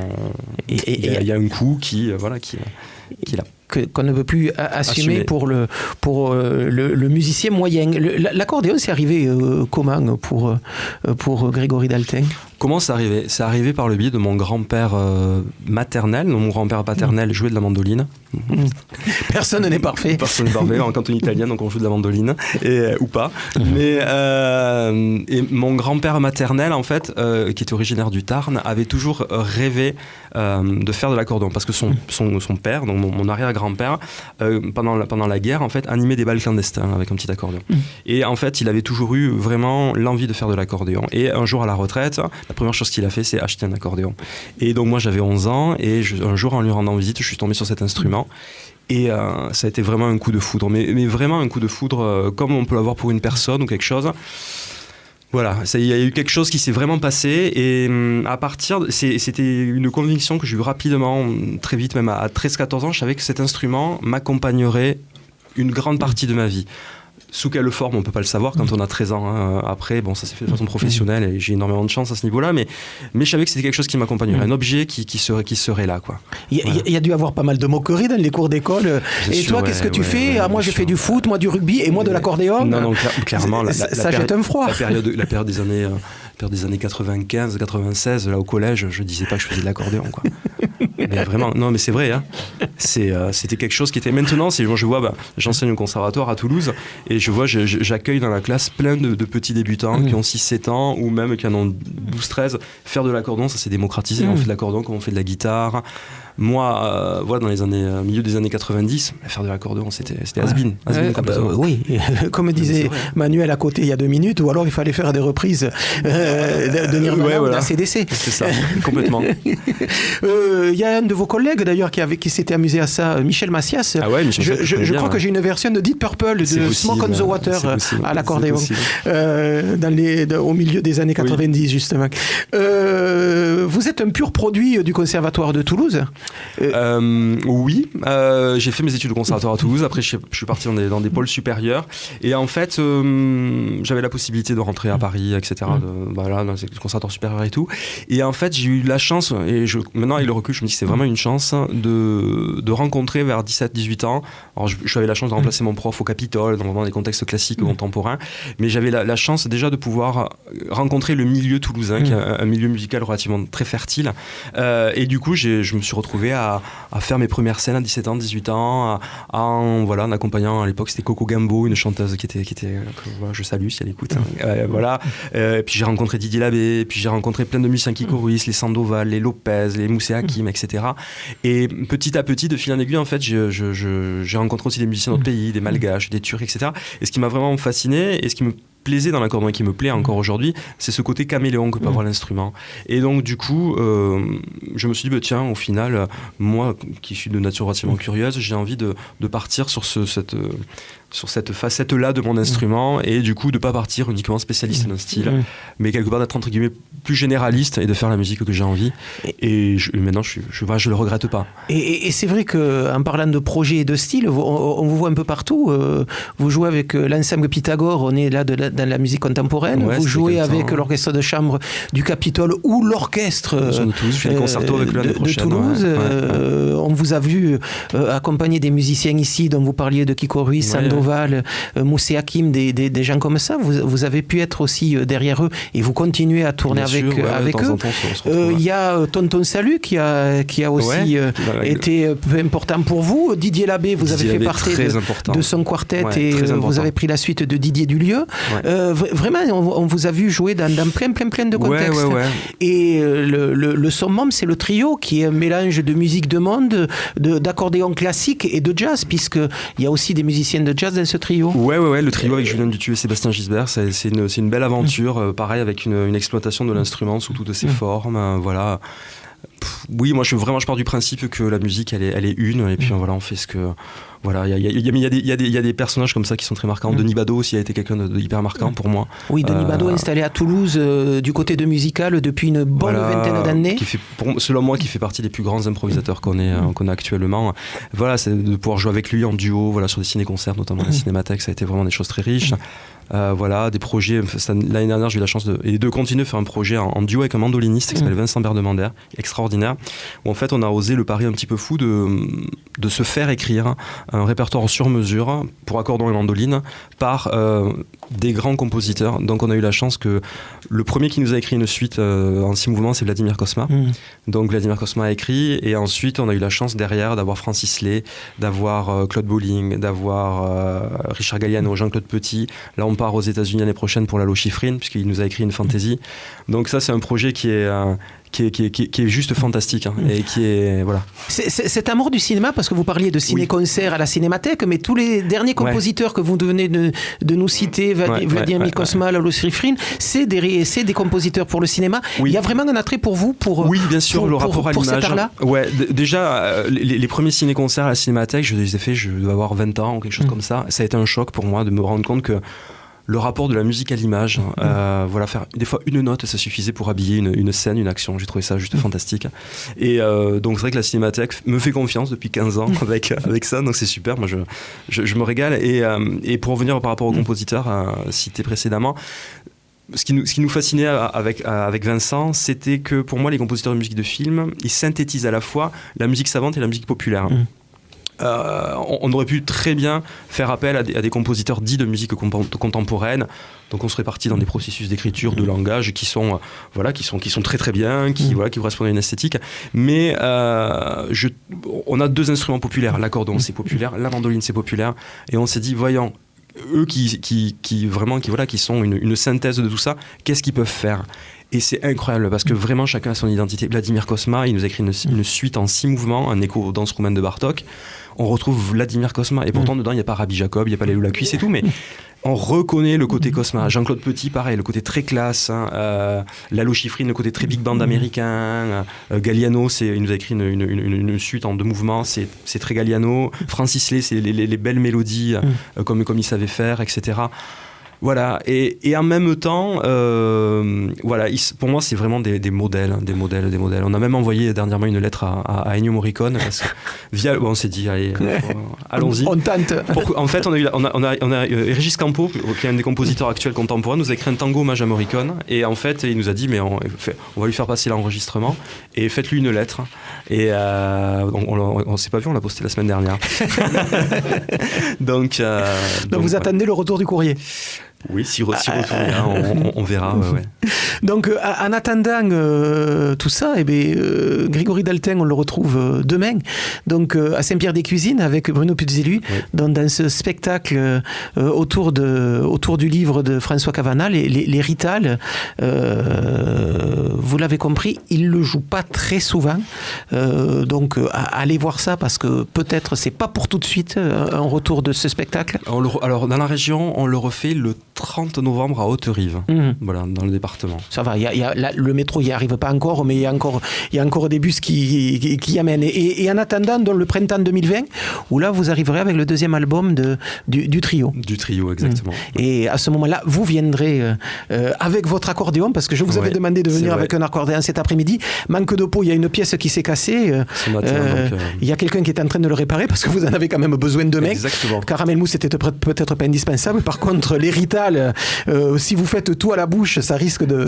il y a un coût qui est là. Qu'on ne peut plus assumer pour le musicien moyen. L'accordéon, c'est arrivé comment pour Grégory Dalting? Comment c'est arrivé? C'est arrivé par le biais de mon grand-père maternel. Mon grand-père paternel jouait de la mandoline. Personne n'est parfait. Personne n'est parfait. En canton italien, donc on joue de la mandoline, ou pas. Mais et mon grand-père maternel, en fait, qui était originaire du Tarn, avait toujours rêvé de faire de l'accordéon, parce que son père, donc mon arrière-grand-père, pendant la guerre, en fait, animait des bals clandestins avec un petit accordéon. Et en fait, il avait toujours eu vraiment l'envie de faire de l'accordéon. Et un jour à la retraite, la première chose qu'il a fait, c'est acheter un accordéon. Et donc moi, j'avais 11 ans, et un jour, en lui rendant visite, je suis tombé sur cet instrument. Et ça a été vraiment un coup de foudre, mais vraiment un coup de foudre, comme on peut l'avoir pour une personne ou quelque chose. Voilà, il y a eu quelque chose qui s'est vraiment passé, et à partir c'était une conviction que j'ai eue rapidement, très vite, même à 13-14 ans. Je savais que cet instrument m'accompagnerait une grande partie de ma vie. Sous quelle forme, on ne peut pas le savoir quand on a 13 ans. Hein. Après, bon, ça s'est fait de façon professionnelle et j'ai énormément de chance à ce niveau-là, mais je savais que c'était quelque chose qui m'accompagnerait, un objet qui serait là, quoi. Il y a dû avoir pas mal de moqueries dans les cours d'école. Et toi, qu'est-ce que tu fais? Moi, je fais du foot, moi du rugby, et moi de l'accordéon. Non, clairement. Ça jette un froid. La période des années 95, 96, là au collège, je disais pas que je faisais de l'accordéon, quoi. Mais vraiment, non, mais c'est vrai, hein. C'était quelque chose qui était. Maintenant, moi je vois, j'enseigne au conservatoire à Toulouse, et je vois, j'accueille dans la classe plein de petits débutants qui ont 6-7 ans, ou même qui en ont 12-13. Faire de l'accordéon, ça s'est démocratisé. On fait de l'accordéon comme on fait de la guitare. Moi, voilà, dans les milieu des années 90, faire de l'accordéon, c'était has-been. Oui, comme disait Manuel à côté il y a 2 minutes, ou alors il fallait faire des reprises de Nirvana ou d'ACDC. C'est ça, complètement. Il y a un de vos collègues d'ailleurs qui s'était amusé à ça, Michel Massias. Ah ouais, Michel, je crois que j'ai une version de Deep Purple de Smoke on the Water à l'accordéon au milieu des années 90, justement. Vous êtes un pur produit du Conservatoire de Toulouse. Oui, j'ai fait mes études au conservatoire à Toulouse. Après, je suis parti dans des pôles supérieurs. Et en fait, j'avais la possibilité de rentrer à Paris, etc. Dans le conservatoire supérieur et tout. Et en fait, j'ai eu la chance, et maintenant avec le recul, je me dis que c'est vraiment une chance de rencontrer vers 17-18 ans. Alors, j'avais la chance de remplacer mon prof au Capitole, dans vraiment des contextes classiques contemporains. Mais j'avais la chance déjà de pouvoir rencontrer le milieu toulousain, qui est un milieu musical relativement très fertile. Et du coup, je me suis retrouvé à faire mes premières scènes à 17 ans, 18 ans, en accompagnant, à l'époque, c'était Coco Gambo, une chanteuse qui était je salue si elle écoute. Voilà. Et puis j'ai rencontré Didier Labbé, et puis j'ai rencontré plein de musiciens qui chorusent, les Sandoval, les Lopez, les Moussé Hakim, etc. Et petit à petit, de fil en aiguille, en fait, j'ai rencontré aussi des musiciens d'autres pays, des Malgaches, des Turcs, etc. Et ce qui m'a vraiment fasciné, et ce qui me plaisait dans l'accordéon et qui me plaît encore aujourd'hui, c'est ce côté caméléon que peut avoir l'instrument. Et donc du coup, je me suis dit, tiens, au final, moi qui suis de nature relativement curieuse, j'ai envie de partir sur sur cette facette-là de mon instrument, et du coup de pas partir uniquement spécialiste d'un style, mais quelque part d'être entre guillemets plus généraliste et de faire la musique que j'ai envie. Et maintenant, je le regrette pas. Et c'est vrai qu'en parlant de projet et de style, on vous voit un peu partout. Vous jouez avec l'ensemble Pythagore, on est là dans la musique contemporaine. Vous jouez avec l'orchestre de chambre du Capitole ou l'orchestre de Toulouse. Je fais des concertos avec l'année prochaine. De Toulouse. On vous a vu accompagner des musiciens ici, dont vous parliez de Kiko Ruiz, Sandoval, Moussé Hakim, des gens comme ça. Vous avez pu être aussi derrière eux et vous continuez à tourner avec eux. Il y a Tonton Salut qui a aussi été peu important pour vous. Didier Labbé, vous avez fait partie de son quartet et vous avez pris la suite de Didier Dulieu. Vraiment, on vous a vu jouer dans plein de contextes. Et le summum, c'est le trio qui est un mélange de musique de monde, d'accordéon classique et de jazz, puisqu'il y a aussi des musiciens de jazz dans ce trio. Le trio avec Julien Dutu et Sébastien Gisbert, c'est une belle aventure, pareil, avec une exploitation de l'instrument sous toutes ses formes. Voilà. Oui, moi je pars du principe que la musique elle est une, et puis on fait ce que. Voilà, il y a des personnages comme ça qui sont très marquants. Denis Badeau aussi a été quelqu'un de hyper marquant pour moi. Oui, Denis Badeau installé à Toulouse du côté de musical depuis une bonne vingtaine d'années. Selon moi, qui fait partie des plus grands improvisateurs qu'on a actuellement. Voilà, c'est de pouvoir jouer avec lui en duo, sur des ciné-concerts, notamment la Cinémathèque, ça a été vraiment des choses très riches. Des projets. L'année dernière, j'ai eu la chance de continuer à faire un projet en duo avec un mandoliniste qui s'appelle Vincent Berdemander, extraordinaire, où en fait on a osé le pari un petit peu fou de se faire écrire un répertoire sur mesure pour accordon et mandoline par des grands compositeurs. Donc on a eu la chance que le premier qui nous a écrit une suite en 6 mouvements, c'est Vladimir Cosma. Donc Vladimir Cosma a écrit, et ensuite on a eu la chance derrière d'avoir Francis Lay, d'avoir Claude Bolling, d'avoir Richard Galliano, Jean-Claude Petit. Là on part aux États-Unis l'année prochaine pour Lalo Schifrin, puisqu'il nous a écrit une fantaisie. Donc ça c'est un projet qui est juste fantastique, et qui est voilà. Cet amour du cinéma, parce que vous parliez de ciné-concert à la Cinémathèque, mais tous les derniers compositeurs que vous venez de nous citer, Vladimir Cosma, Lalo Schifrin, c'est des compositeurs pour le cinéma. Il y a vraiment un attrait pour vous bien sûr, le rapport à l'image. Cet art-là. Déjà les premiers ciné-concerts à la Cinémathèque, je les ai faits, je dois avoir 20 ans ou quelque chose comme ça. Ça a été un choc pour moi de me rendre compte que le rapport de la musique à l'image, faire des fois une note, ça suffisait pour habiller une scène, une action. J'ai trouvé ça juste fantastique. Et donc c'est vrai que la Cinémathèque me fait confiance depuis 15 ans avec ça, donc c'est super. Moi je me régale. Et pour revenir par rapport aux compositeurs cités précédemment, ce qui nous fascinait avec Vincent, c'était que pour moi les compositeurs de musique de film, ils synthétisent à la fois la musique savante et la musique populaire. On aurait pu très bien faire appel à des compositeurs dits de musique contemporaine. Donc on serait parti dans des processus d'écriture, de langage qui sont très très bien, qui correspondent à une esthétique. Mais on a 2 instruments populaires. L'accordéon c'est populaire, la mandoline c'est populaire, et on s'est dit voyons, eux qui sont une synthèse de tout ça, qu'est-ce qu'ils peuvent faire? Et c'est incroyable parce que vraiment chacun a son identité. Vladimir Cosma, il nous a écrit une suite en 6 mouvements, un écho aux danses roumaines de Bartók. On retrouve Vladimir Cosma, et pourtant dedans il n'y a pas Rabbi Jacob, il n'y a pas Lelou la cuisse et tout, mais on reconnaît le côté Cosma. Jean-Claude Petit, pareil, le côté très classe. Lalo Schifrin, le côté très big band américain. Galliano, il nous a écrit une suite en 2 mouvements, c'est très Galliano. Francis Lay, c'est les belles mélodies comme il savait faire, etc. Voilà, et en même temps, pour moi c'est vraiment des modèles. On a même envoyé dernièrement une lettre à Ennio Morricone, parce que on s'est dit allez, allons-y. On tente. En fait, on a Régis Campo, qui est un des compositeurs actuels contemporains, nous a écrit un tango hommage à Morricone, et en fait il nous a dit mais on va lui faire passer l'enregistrement et faites-lui une lettre. Et on s'est pas vu, on l'a posté la semaine dernière. donc vous attendez le retour du courrier. Oui, si retour vient, on verra. Donc, en attendant tout ça, Grégory Dalteng, on le retrouve demain, donc à Saint-Pierre-des-Cuisines avec Bruno Puzzilu, dans ce spectacle autour du livre de François Cavana, les Ritales. Vous l'avez compris, il le joue pas très souvent, donc allez voir ça parce que peut-être c'est pas pour tout de suite un retour de ce spectacle. Alors dans la région, on le refait le 30 novembre à Haute-Rive, voilà, dans le département. Ça va, le métro n'y arrive pas encore, mais il y a encore des bus qui y amènent. Et en attendant, dans le printemps 2020, où là, vous arriverez avec le deuxième album du trio. Du trio, exactement. Et à ce moment-là, vous viendrez avec votre accordéon, parce que je vous avais demandé de venir avec un accordéon cet après-midi. Manque de peau, il y a une pièce qui s'est cassée. Ce matin, il y a quelqu'un qui est en train de le réparer, parce que vous en avez quand même besoin de mecs. Exactement. Caramel mousse était peut-être pas indispensable. Par contre, les Rital, si vous faites tout à la bouche, ça risque de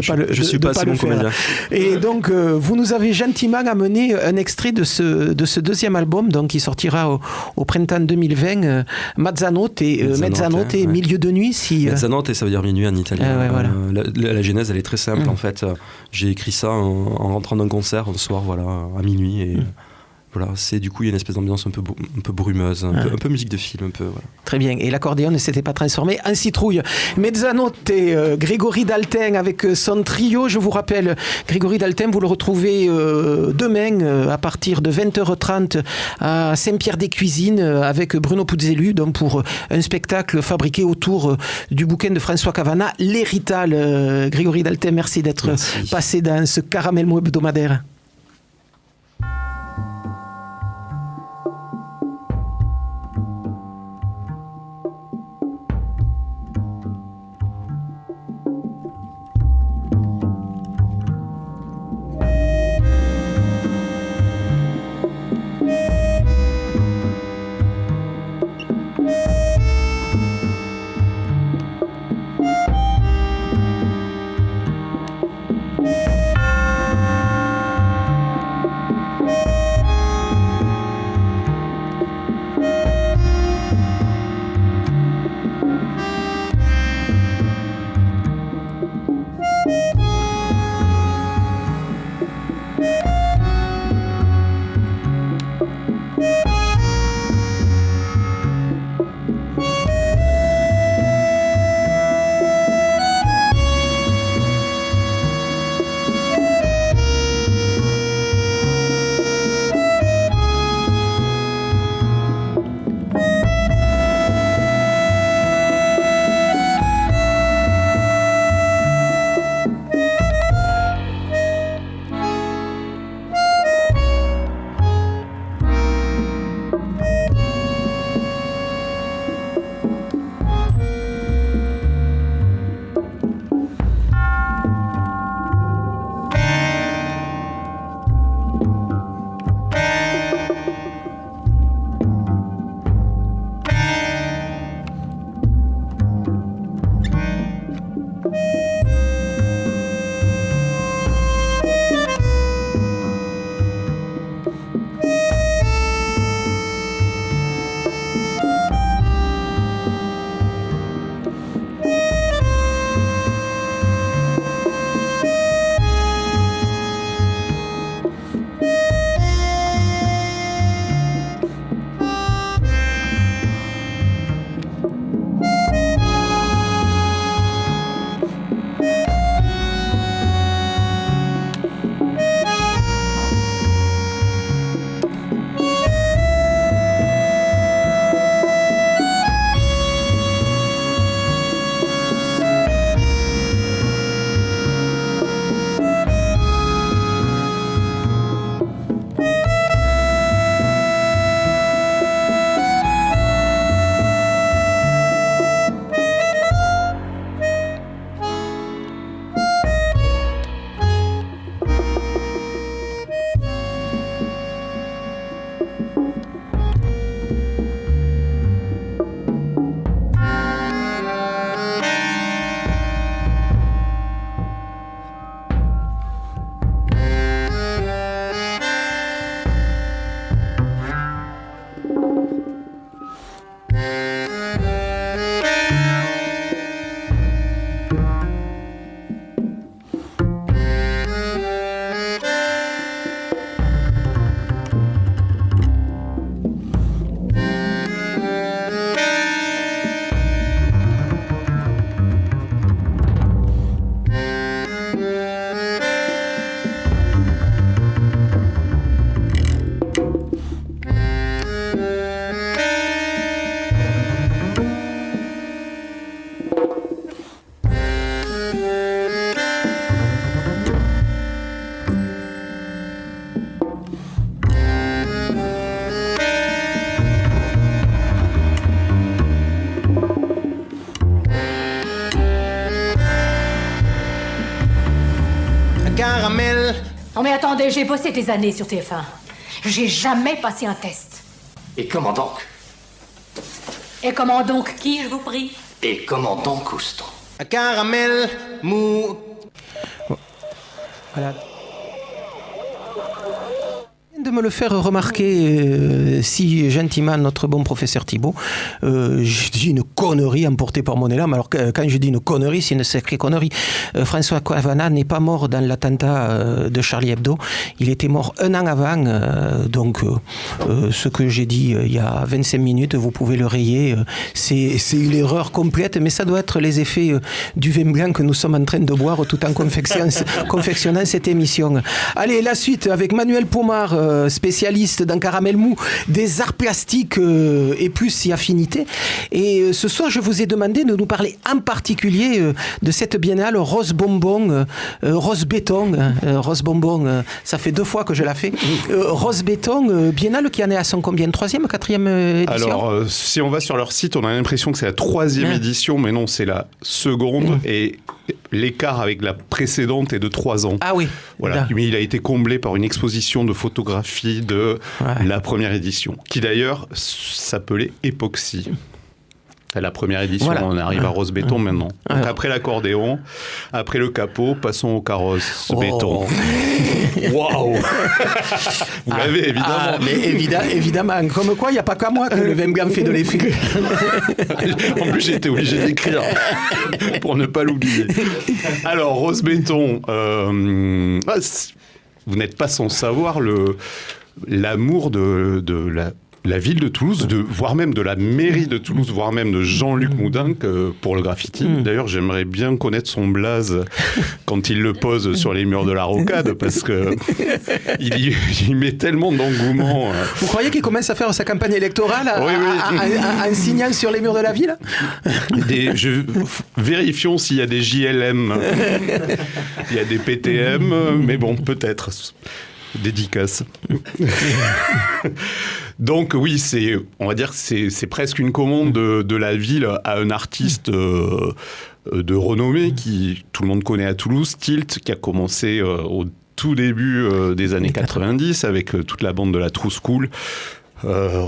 pas le. Je suis pas assez bon comédien. Et donc, vous nous avez gentiment amené un extrait de ce deuxième album, donc qui sortira au printemps 2020. Mezzanotte, milieu de nuit. Mezzanotte, ça veut dire minuit en italien. Voilà. La genèse, elle est très simple en fait. J'ai écrit ça en rentrant d'un concert un soir, voilà, à minuit et. Voilà, du coup, il y a une espèce d'ambiance un peu brumeuse, un peu musique de film, un peu. Voilà. Très bien. Et l'accordéon ne s'était pas transformé en citrouille. Mezzanotte et Grégory Daltin avec son trio. Je vous rappelle, Grégory Daltin, vous le retrouvez demain à partir de 20h30 à Saint-Pierre-des-Cuisines avec Bruno Puzzelu, donc pour un spectacle fabriqué autour du bouquin de François Cavana, Les Rital. Grégory Daltin, merci d'être passé dans ce Caramel Mou hebdomadaire. Non mais attendez, j'ai bossé des années sur TF1. J'ai jamais passé un test. Et comment donc? Et comment donc qui, je vous prie? Et comment donc, Houston? Un caramel mou. Voilà. De me le faire remarquer si gentiment notre bon professeur Thibault. Je dis une connerie emportée par mon élan, mais alors quand je dis une connerie, c'est une sacrée connerie. François Cavana n'est pas mort dans l'attentat de Charlie Hebdo, il était mort un an avant, donc ce que j'ai dit il y a 25 minutes, vous pouvez le rayer, c'est une erreur complète, mais ça doit être les effets du vin blanc que nous sommes en train de boire tout en confectionnant cette émission. Allez, la suite avec Manuel Pomar, spécialiste d'un caramel mou, des arts plastiques et plus si affinité. Et ce soir, je vous ai demandé de nous parler en particulier de cette biennale Rose Bonbon, Rose Béton. Rose Bonbon, ça fait 2 fois que je la fais. Rose Béton, biennale qui en est à son combien? 3e, 4e édition? Alors, si on va sur leur site, on a l'impression que c'est la 3e édition, mais non, c'est la seconde. Et l'écart avec la précédente est de 3 ans. Ah oui. Voilà. Mais il a été comblé par une exposition de photographie de la première édition, qui d'ailleurs s'appelait Epoxy. La première édition, voilà. On arrive à Rose Béton maintenant. Donc après l'accordéon, après le capot, passons au carrosse béton. Waouh. Vous l'avez évidemment. Mais évidemment. Comme quoi, il n'y a pas qu'à moi que le vin blanc fait de l'effet. En plus, j'ai été obligé d'écrire pour ne pas l'oublier. Alors, Rose Béton, vous n'êtes pas sans savoir l'amour de la ville de Toulouse, voire même de la mairie de Toulouse, voire même de Jean-Luc Moudin pour le graffiti. D'ailleurs, j'aimerais bien connaître son blaze quand il le pose sur les murs de la Rocade, parce que il met tellement d'engouement. Vous croyez qu'il commence à faire sa campagne électorale en signant sur les murs de la ville? Vérifions s'il y a des JLM, il y a des PTM, mais bon, peut-être. Dédicace. Donc oui, on va dire que c'est presque une commande de la ville à un artiste de renommée qui tout le monde connaît à Toulouse, Tilt, qui a commencé au tout début des années 90 avec toute la bande de la True School.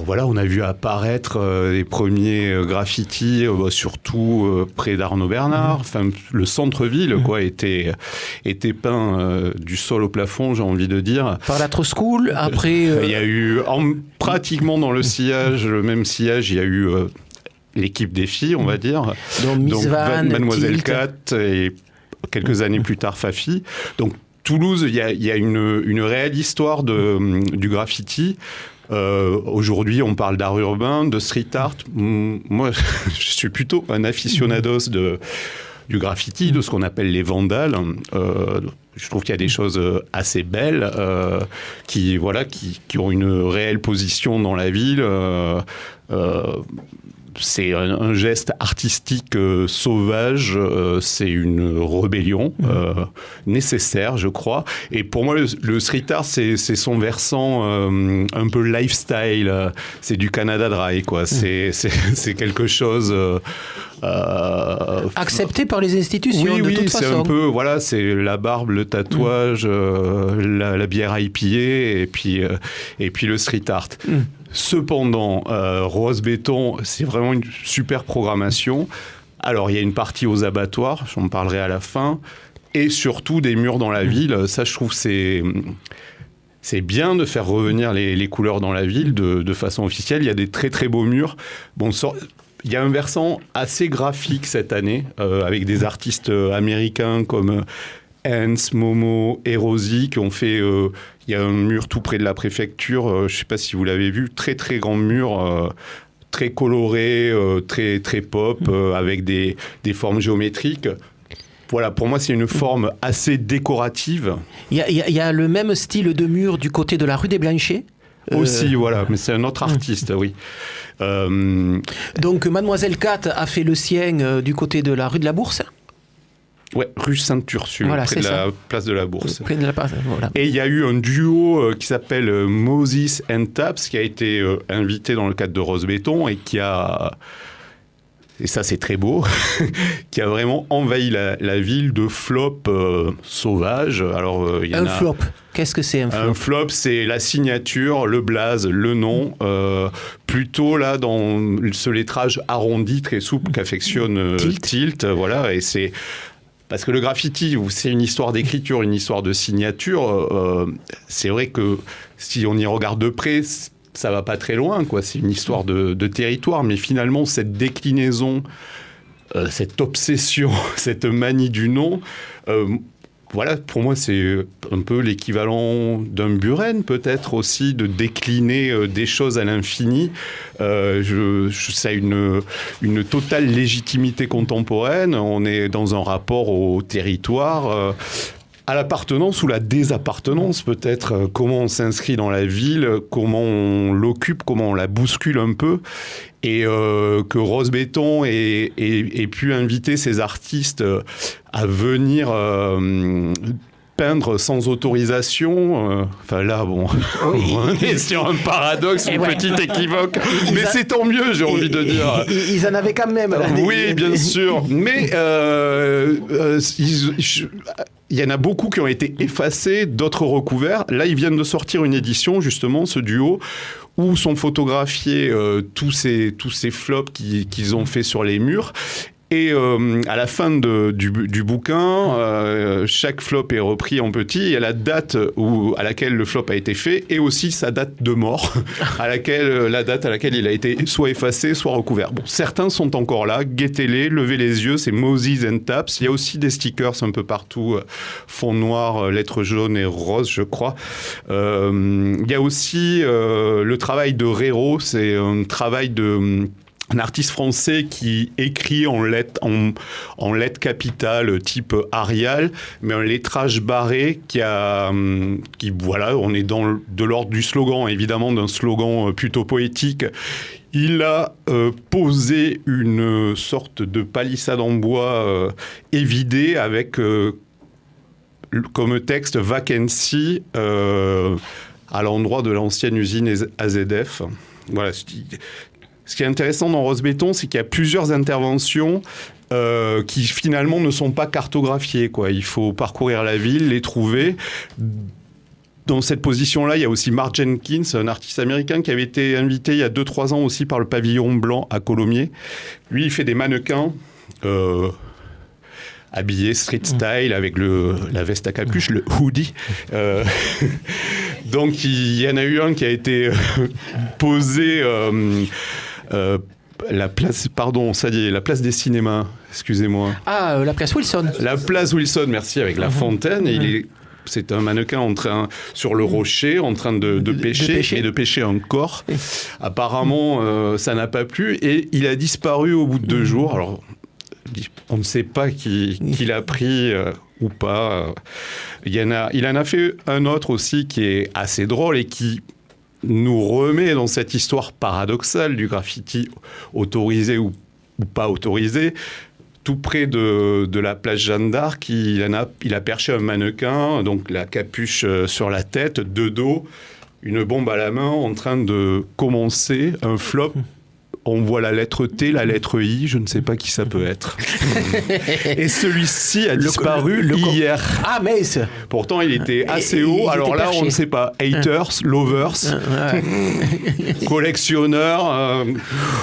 Voilà, on a vu apparaître les premiers graffitis, surtout près d'Arnaud Bernard. Enfin, le centre-ville, quoi, était peint du sol au plafond, j'ai envie de dire. Par la True School, après. Il y a eu pratiquement dans le même sillage, il y a eu l'équipe des filles, on va dire. Donc Mademoiselle Cat et quelques années plus tard Fafi. Donc Toulouse, il y a une réelle histoire du graffiti. Aujourd'hui, on parle d'art urbain, de street art. Moi, je suis plutôt un aficionados du graffiti, de ce qu'on appelle les vandales. Je trouve qu'il y a des choses assez belles qui ont une réelle position dans la ville. C'est un geste artistique sauvage, c'est une rébellion nécessaire, je crois. Et pour moi, le street art, c'est son versant un peu lifestyle. C'est du Canada Dry, quoi. C'est quelque chose... accepté par les institutions, de toute façon. Oui, c'est un peu, voilà, c'est la barbe, le tatouage, la bière IPA et puis le street art. Cependant, Rose Béton, c'est vraiment une super programmation. Alors, il y a une partie aux abattoirs, j'en parlerai à la fin, et surtout des murs dans la ville. Ça, je trouve, c'est bien de faire revenir les couleurs dans la ville de façon officielle. Il y a des très très beaux murs. Bon, il y a un versant assez graphique cette année, avec des artistes américains comme Hans, Momo et Rosie qui ont fait... il y a un mur tout près de la préfecture, je ne sais pas si vous l'avez vu, très très grand mur, très coloré, très, très pop, avec des formes géométriques. Voilà, pour moi, c'est une forme assez décorative. Il y a le même style de mur du côté de la rue des Blanchets. Aussi, voilà, mais c'est un autre artiste, oui. Donc, Mademoiselle Cat a fait le sien du côté de la rue de la Bourse. Ouais, rue Sainte-Ursule, voilà, près de la place de la Bourse. Voilà. Et il y a eu un duo qui s'appelle Moses and Taps, qui a été invité dans le cadre de Rose Béton et qui a et ça c'est très beau, qui a vraiment envahi la ville de flops sauvages. Alors, il y en un a... flop, qu'est-ce que c'est un flop ? Un flop, c'est la signature, le blaze, le nom, plutôt là dans ce lettrage arrondi, très souple qu'affectionne Tilt. Voilà, et c'est... Parce que le graffiti, c'est une histoire d'écriture, une histoire de signature. C'est vrai que si on y regarde de près, ça va pas très loin, quoi. C'est une histoire de territoire, mais finalement, cette déclinaison, cette obsession, cette manie du nom, voilà, pour moi, c'est un peu l'équivalent d'un Buren, peut-être aussi, de décliner des choses à l'infini. Ça a une totale légitimité contemporaine. On est dans un rapport au territoire, à l'appartenance ou la désappartenance, peut-être. Comment on s'inscrit dans la ville, comment on l'occupe, comment on la bouscule un peu. Et que Rose Béton ait pu inviter ces artistes à venir peindre sans autorisation. Enfin là, bon, on est sur un paradoxe, une petite équivoque. Mais c'est tant mieux, j'ai envie de dire. Ils en avaient quand même. Là, oui, bien sûr. Mais il y en a beaucoup qui ont été effacés, d'autres recouverts. Là, ils viennent de sortir une édition, justement, ce duo, où sont photographiés tous ces flops qu'ils ont fait sur les murs. Et à la fin du bouquin, chaque flop est repris en petit. Il y a la date à laquelle le flop a été fait et aussi sa date de mort, la date à laquelle il a été soit effacé, soit recouvert. Bon, certains sont encore là. Guettez-les, levez les yeux, c'est Moses and Taps. Il y a aussi des stickers un peu partout, fond noir, lettres jaunes et roses, je crois. Il y a aussi le travail de Rero, c'est un travail un artiste français qui écrit en lettres capitales type Arial, mais un lettrage barré qui voilà, on est de l'ordre du slogan, évidemment d'un slogan plutôt poétique. Il a posé une sorte de palissade en bois évidée avec comme texte Vacancy à l'endroit de l'ancienne usine AZF. Voilà. Ce qui est intéressant dans Rose Béton, c'est qu'il y a plusieurs interventions qui finalement ne sont pas cartographiées, quoi. Il faut parcourir la ville, les trouver. Dans cette position-là, il y a aussi Mark Jenkins, un artiste américain qui avait été invité il y a 2-3 ans aussi par le Pavillon Blanc à Colomiers. Lui, il fait des mannequins habillés street style avec la veste à capuche, le hoodie. Donc, il y en a eu un qui a été posé... la place des cinémas, excusez-moi. Ah, la place Wilson. La place Wilson, merci, avec la fontaine. Et c'est un mannequin sur le rocher, en train de pêcher, et de pêcher un corps. Apparemment, ça n'a pas plu, et il a disparu au bout de 2 jours. Alors, on ne sait pas qui l'a pris ou pas. Il en a fait un autre aussi qui est assez drôle et qui nous remet dans cette histoire paradoxale du graffiti autorisé ou pas autorisé. Tout près de la place Jeanne d'Arc, il a perché un mannequin, donc la capuche sur la tête, de dos, une bombe à la main, en train de commencer un flop. On voit la lettre T, la lettre I, je ne sais pas qui ça peut être. Et celui-ci a disparu hier. Ah, mais pourtant, il était assez haut. Alors là, on ne sait pas. Haters, lovers, collectionneurs.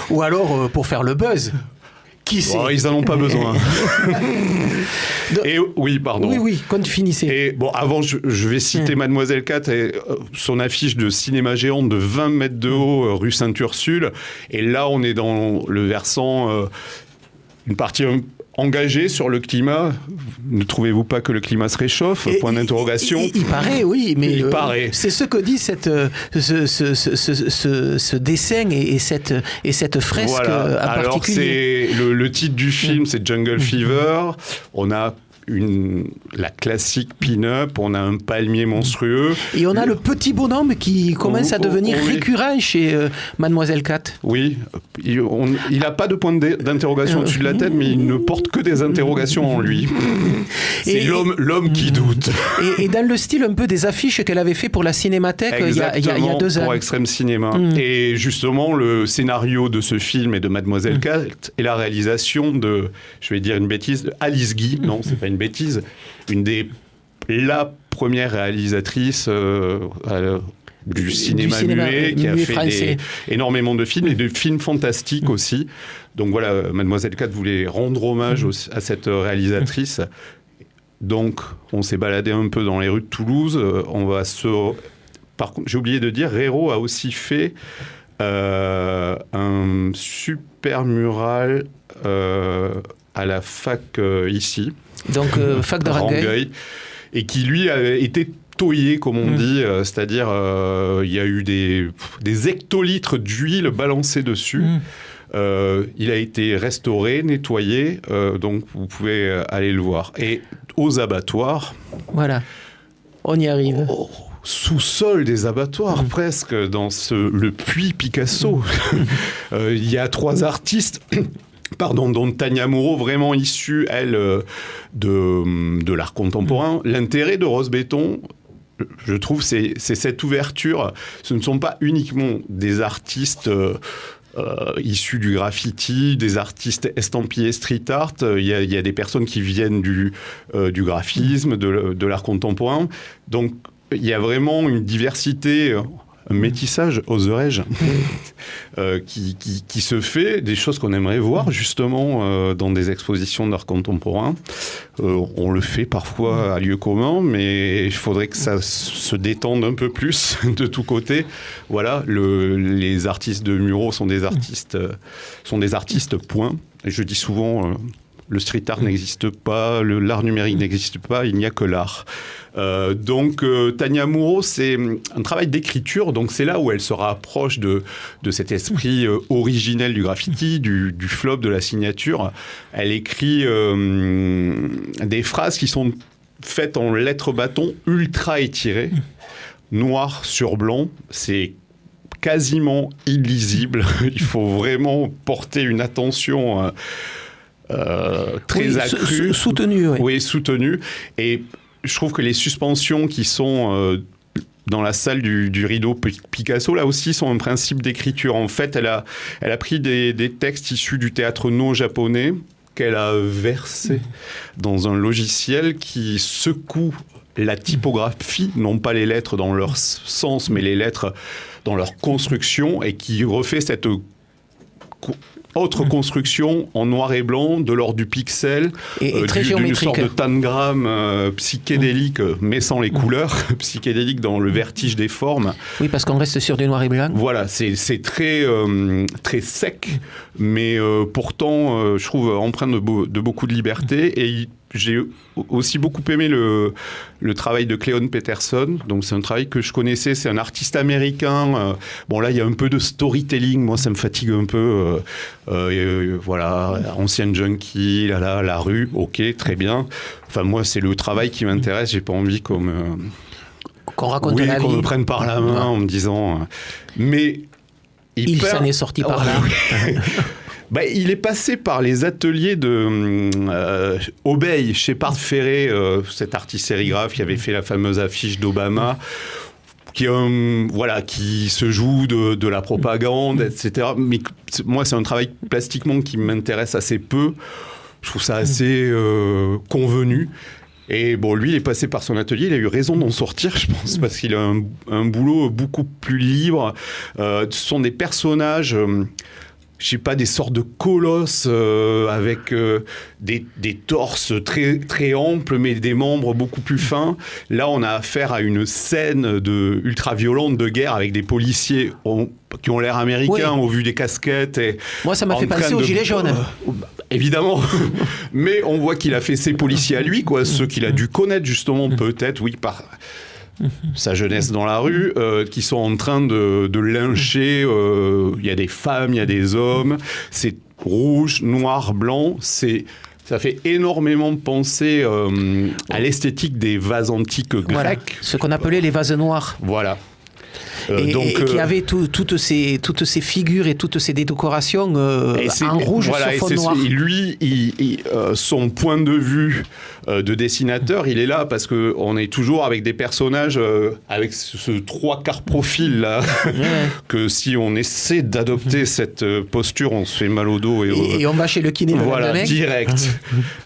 Ou alors pour faire le buzz. Qui sait ? Ils n'en ont pas besoin. Et oui, pardon. Oui, quand finissez. Et bon, avant, je vais citer Mademoiselle Cat et son affiche de cinéma géant de 20 mètres de haut, rue Sainte-Ursule. Et là, on est dans le versant, une partie engagée sur le climat. Ne trouvez-vous pas que le climat se réchauffe ? Point d'interrogation. Il paraît, oui, mais il paraît. C'est ce que dit ce dessin et cette fresque en particulier. Alors, le titre du film, c'est Jungle Fever. On a la classique pin-up, on a un palmier monstrueux. Et on a le petit bonhomme qui commence à devenir récurrent chez Mademoiselle Cat. Oui, il n'a pas de point d'interrogation au-dessus de la tête, mais il ne porte que des interrogations en lui. C'est l'homme qui doute. Et dans le style un peu des affiches qu'elle avait fait pour la Cinémathèque il y a 2 ans. Pour Extrême Cinéma. Et justement, le scénario de ce film et de Mademoiselle Cat et la réalisation de, je vais dire une bêtise, de Alice Guy. Non, c'est pas une bêtise. La première réalisatrice du cinéma muet qui a fait énormément de films et de films fantastiques aussi. Donc voilà, Mademoiselle Cat voulait rendre hommage à cette réalisatrice. Donc on s'est baladé un peu dans les rues de Toulouse. Par contre, j'ai oublié de dire, Rero a aussi fait un super mural à la fac ici. Donc fac de Rangueil. Et qui lui a été toyé, comme on dit, c'est-à-dire il y a eu des hectolitres d'huile balancés dessus. Il a été restauré, nettoyé, donc vous pouvez aller le voir. Et aux abattoirs... Voilà, on y arrive. Sous-sol des abattoirs, presque, dans le puits Picasso. Il y a 3 artistes... dont Tania Moreau, vraiment issue, elle, de l'art contemporain. L'intérêt de Rose Béton, je trouve, c'est cette ouverture. Ce ne sont pas uniquement des artistes issus du graffiti, des artistes estampillés street art. Il y a des personnes qui viennent du graphisme, de l'art contemporain. Donc, il y a vraiment une diversité... un métissage, oserais-je, qui se fait, des choses qu'on aimerait voir justement dans des expositions d'art contemporain. On le fait parfois à lieu commun, mais il faudrait que ça se détende un peu plus de tous côtés. Voilà, les artistes de muraux sont des artistes, point. Et je dis souvent... le street art n'existe pas, l'art numérique n'existe pas, il n'y a que l'art. Donc Tania Moreau, c'est un travail d'écriture, donc c'est là où elle se rapproche de cet esprit originel du graffiti, du flop, de la signature. Elle écrit des phrases qui sont faites en lettres bâton ultra étirées, noir sur blanc, c'est quasiment illisible. Il faut vraiment porter une attention... très accrue. Soutenue. Oui, soutenue. Et je trouve que les suspensions qui sont dans la salle du rideau Picasso, là aussi, sont un principe d'écriture. En fait, elle a pris des textes issus du théâtre no japonais qu'elle a versés dans un logiciel qui secoue la typographie, non pas les lettres dans leur sens, mais les lettres dans leur construction, et qui refait cette... autre construction en noir et blanc, de l'ordre du pixel, et très d'une géométrique. sorte de tangram psychédélique, mais sans les couleurs, psychédélique dans le vertige des formes. Oui, parce qu'on reste sur du noir et blanc. Voilà, c'est très, très sec, mais pourtant, je trouve, empreint de beaucoup de liberté. Et j'ai aussi beaucoup aimé le travail de Cleon Peterson. Donc c'est un travail que je connaissais, c'est un artiste américain. Bon là il y a un peu de storytelling, moi ça me fatigue un peu. Voilà, ancien junkie, la rue, ok, très bien. Enfin moi c'est le travail qui m'intéresse, j'ai pas envie qu'on raconte la vie. Qu'on me prenne par la main en me disant... mais il s'en est sorti par là. Il est passé par les ateliers de Obey, Shepard Ferré, cet artiste sérigraphe qui avait fait la fameuse affiche d'Obama, qui se joue de la propagande, etc. Mais moi, c'est un travail plastiquement qui m'intéresse assez peu. Je trouve ça assez convenu. Et bon, lui, il est passé par son atelier, il a eu raison d'en sortir, je pense, parce qu'il a un boulot beaucoup plus libre. Ce sont des personnages... je sais pas, des sortes de colosses avec des torses très, très amples, mais des membres beaucoup plus fins. Là, on a affaire à une scène ultra-violente de guerre avec des policiers qui ont l'air américains au vu des casquettes. Et moi, ça m'a fait penser aux Gilets jaunes. Évidemment. Mais on voit qu'il a fait ses policiers à lui, quoi, ceux qu'il a dû connaître, justement, peut-être, oui, par... sa jeunesse dans la rue, qui sont en train de lyncher. Il y a des femmes, il y a des hommes. C'est rouge, noir, blanc. C'est Ça fait énormément penser à l'esthétique des vases antiques grecs. Voilà, ce qu'on appelait les vases noirs. Voilà. Et qui avait toutes ces figures et toutes ces décorations en rouge sur fond noir. Lui, son point de vue de dessinateur, il est là parce qu'on est toujours avec des personnages avec ce 3/4 profil là, que si on essaie d'adopter cette posture, on se fait mal au dos. Et on va chez le kiné. Voilà, direct.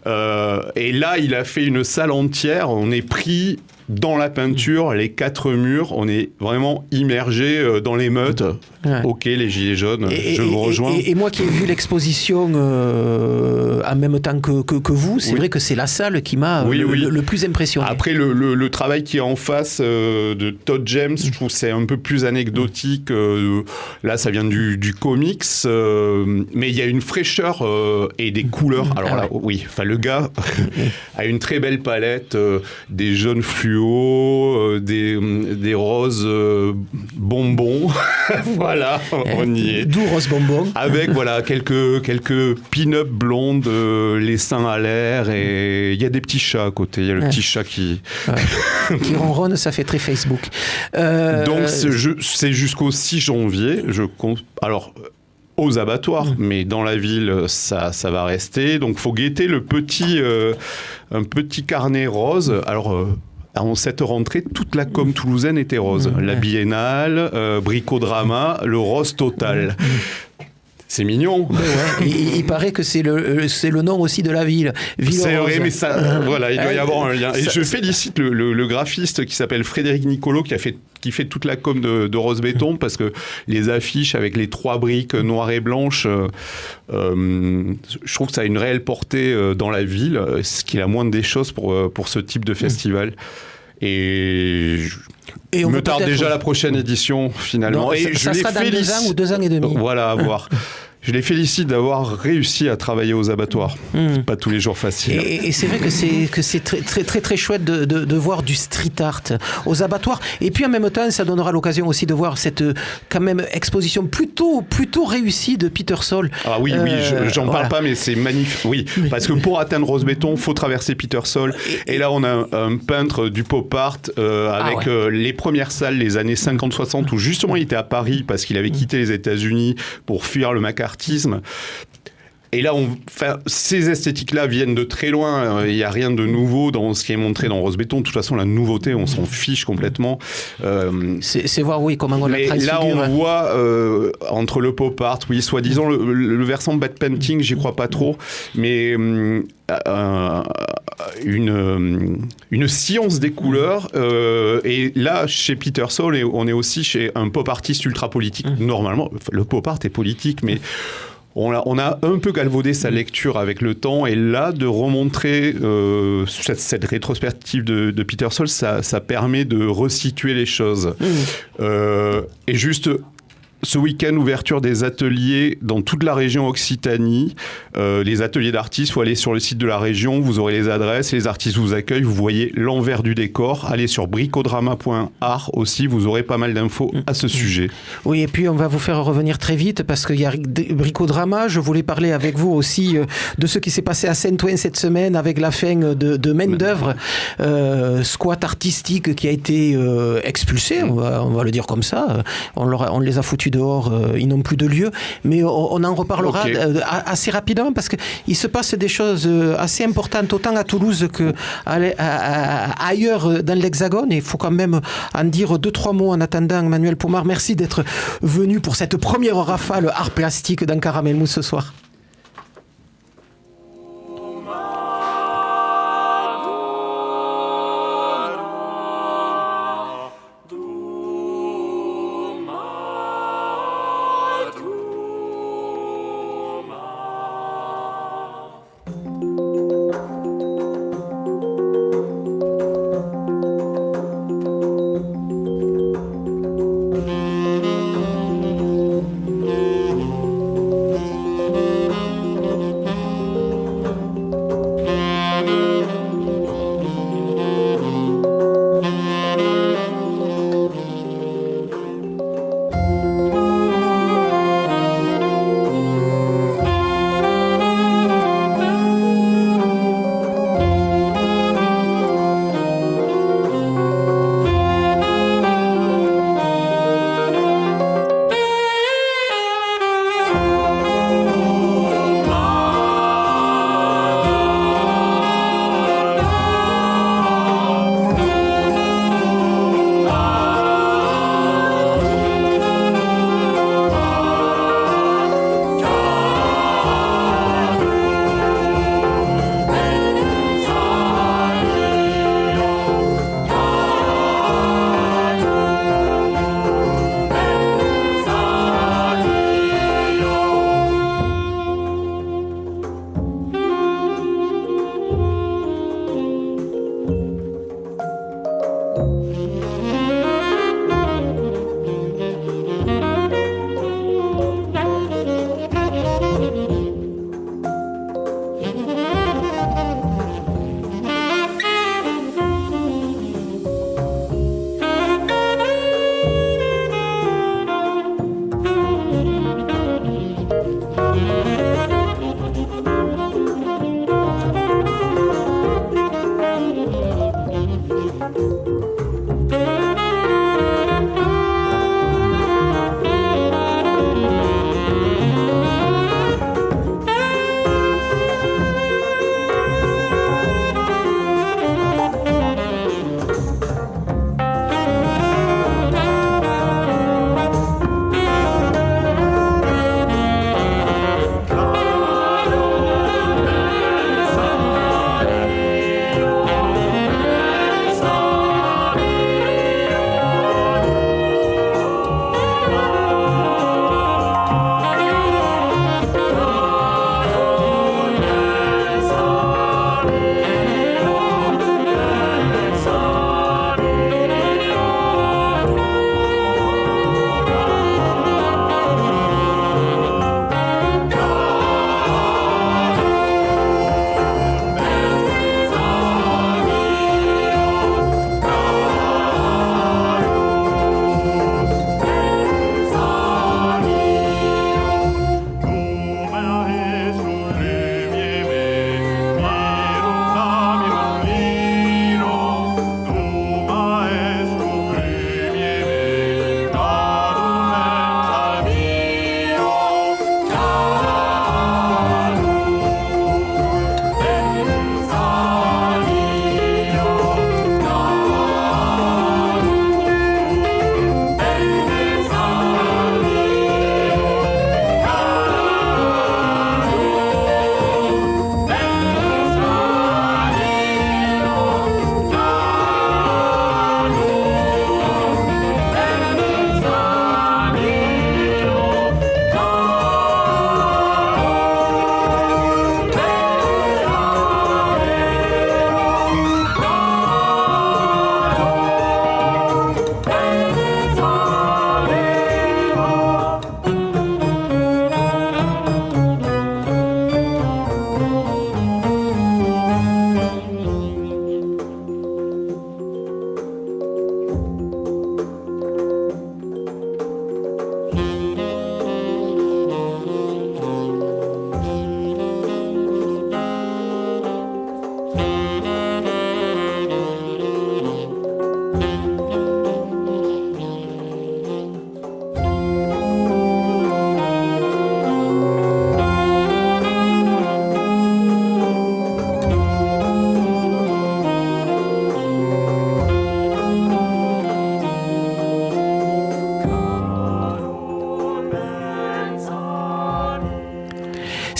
Et là, il a fait une salle entière, on est pris dans la peinture, les 4 murs, on est vraiment immergé dans l'émeute. Ouais. Ok, les gilets jaunes, je vous rejoins. Et moi qui ai vu l'exposition en même temps que vous, c'est vrai que c'est la salle qui m'a le plus impressionné. Après, le travail qui est en face de Todd James, je trouve que c'est un peu plus anecdotique. Là, ça vient du comics, mais il y a une fraîcheur et des couleurs. Alors là, le gars a une très belle palette, des jaunes fluo, des roses bonbons. Voilà, on y est. D'où rose bonbon. Avec quelques pin-up blondes, les seins à l'air, et il y a des petits chats à côté. Il y a le petit chat qui qui ronronne, ça fait très Facebook. Donc c'est jusqu'au 6 janvier. Alors aux abattoirs, mais dans la ville, ça va rester. Donc faut guetter un petit carnet rose. Alors en cette rentrée, toute la com toulousaine était rose. La Biennale, Bricodrama, le rose total. C'est mignon. Il paraît que c'est le nom aussi de la ville. C'est vrai, mais ça, voilà, il doit y avoir un lien. Et je félicite le graphiste qui s'appelle Frédéric Nicolo, qui fait toute la com de Rose Béton, parce que les affiches avec les 3 briques noires et blanches, je trouve que ça a une réelle portée dans la ville, ce qui est la moindre des choses pour ce type de festival. Et on me tarde déjà la prochaine édition, finalement. Non, et ça sera dans 2 ans ou 2 ans et demi. Voilà, à voir. Je les félicite d'avoir réussi à travailler aux abattoirs. C'est pas tous les jours facile. Et c'est vrai que c'est très, très, très, très chouette de voir du street art aux abattoirs. Et puis en même temps, ça donnera l'occasion aussi de voir cette quand même exposition plutôt réussie de Peter Sol. Ah oui, j'en parle pas, mais c'est magnifique. Oui, parce que pour atteindre Rose Béton, il faut traverser Peter Sol. Et là, on a un peintre du pop art avec les premières salles, les années 50-60, où justement il était à Paris parce qu'il avait quitté les États-Unis pour fuir le macartisme. Et là, ces esthétiques-là viennent de très loin. Il n'y a rien de nouveau dans ce qui est montré dans Rose Béton. De toute façon, la nouveauté, on s'en fiche complètement. C'est voir, comment on la transfigure. Là, on voit entre le pop art, soi-disant, le versant bad painting, j'y crois pas trop, mais une science des couleurs. Et là, chez Peter Sol, on est aussi chez un pop artiste ultra politique. Normalement, le pop art est politique, mais on a un peu galvaudé sa lecture avec le temps, et là, de remontrer cette rétrospective de Peter Sol, ça permet de resituer les choses. Et juste, ce week-end, ouverture des ateliers dans toute la région Occitanie, les ateliers d'artistes, il faut aller sur le site de la région, vous aurez les adresses, les artistes vous accueillent, vous voyez l'envers du décor. Allez sur bricodrama.art aussi, vous aurez pas mal d'infos à ce sujet. Oui, et puis on va vous faire revenir très vite, parce qu'il y a Bricodrama. Je voulais parler avec vous aussi de ce qui s'est passé à Saint-Ouen cette semaine avec la fin de main d'œuvre, squat artistique qui a été expulsé, on va le dire comme ça. On les a foutus dehors, ils n'ont plus de lieu, mais on en reparlera assez rapidement, parce qu'il se passe des choses assez importantes autant à Toulouse qu'ailleurs dans l'Hexagone, et il faut quand même en dire 2-3 mots en attendant. Manuel Pomar, merci d'être venu pour cette première rafale art plastique dans Caramel Mousse ce soir.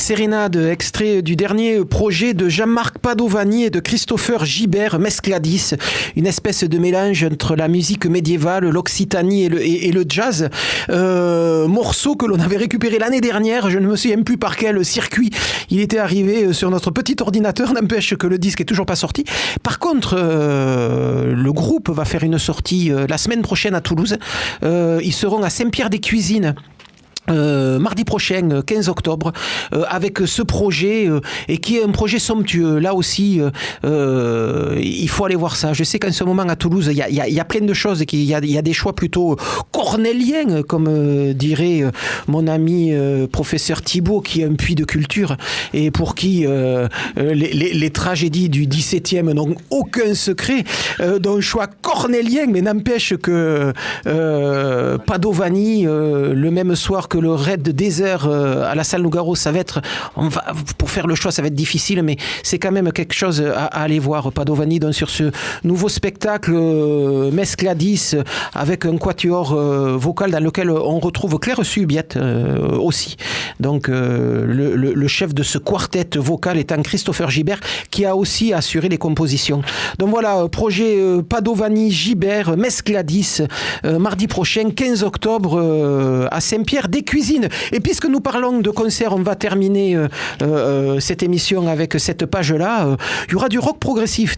Sérénade, extrait du dernier projet de Jean-Marc Padovani et de Christopher Gibert, Mescladis, une espèce de mélange entre la musique médiévale, l'Occitanie et le jazz. Morceau que l'on avait récupéré l'année dernière, je ne me souviens plus par quel circuit il était arrivé sur notre petit ordinateur, n'empêche que le disque est toujours pas sorti. Par contre, le groupe va faire une sortie la semaine prochaine à Toulouse. Ils seront à Saint-Pierre-des-Cuisines. Mardi prochain, 15 octobre, avec ce projet, et qui est un projet somptueux. Là aussi, il faut aller voir ça. Je sais qu'en ce moment à Toulouse, il y a plein de choses, il y a des choix plutôt cornéliens, comme dirait mon ami professeur Thibault, qui est un puits de culture, et pour qui les tragédies du XVIIe n'ont aucun secret, d'un choix cornélien, mais n'empêche que Padovani, le même soir que le Raid Desert à la salle Nougaro, ça va être, pour faire le choix, ça va être difficile, mais c'est quand même quelque chose à aller voir. Padovani, donc sur ce nouveau spectacle Mescladis, avec un quatuor vocal dans lequel on retrouve Claire Subiette aussi. Donc le chef de ce quartet vocal étant Christopher Gibert, qui a aussi assuré les compositions. Donc voilà, projet Padovani Gibert Mescladis, mardi prochain, 15 octobre, à Saint-Pierre-des-Cuisines. Et puisque nous parlons de concert, on va terminer cette émission avec cette page-là. Il y aura du rock progressif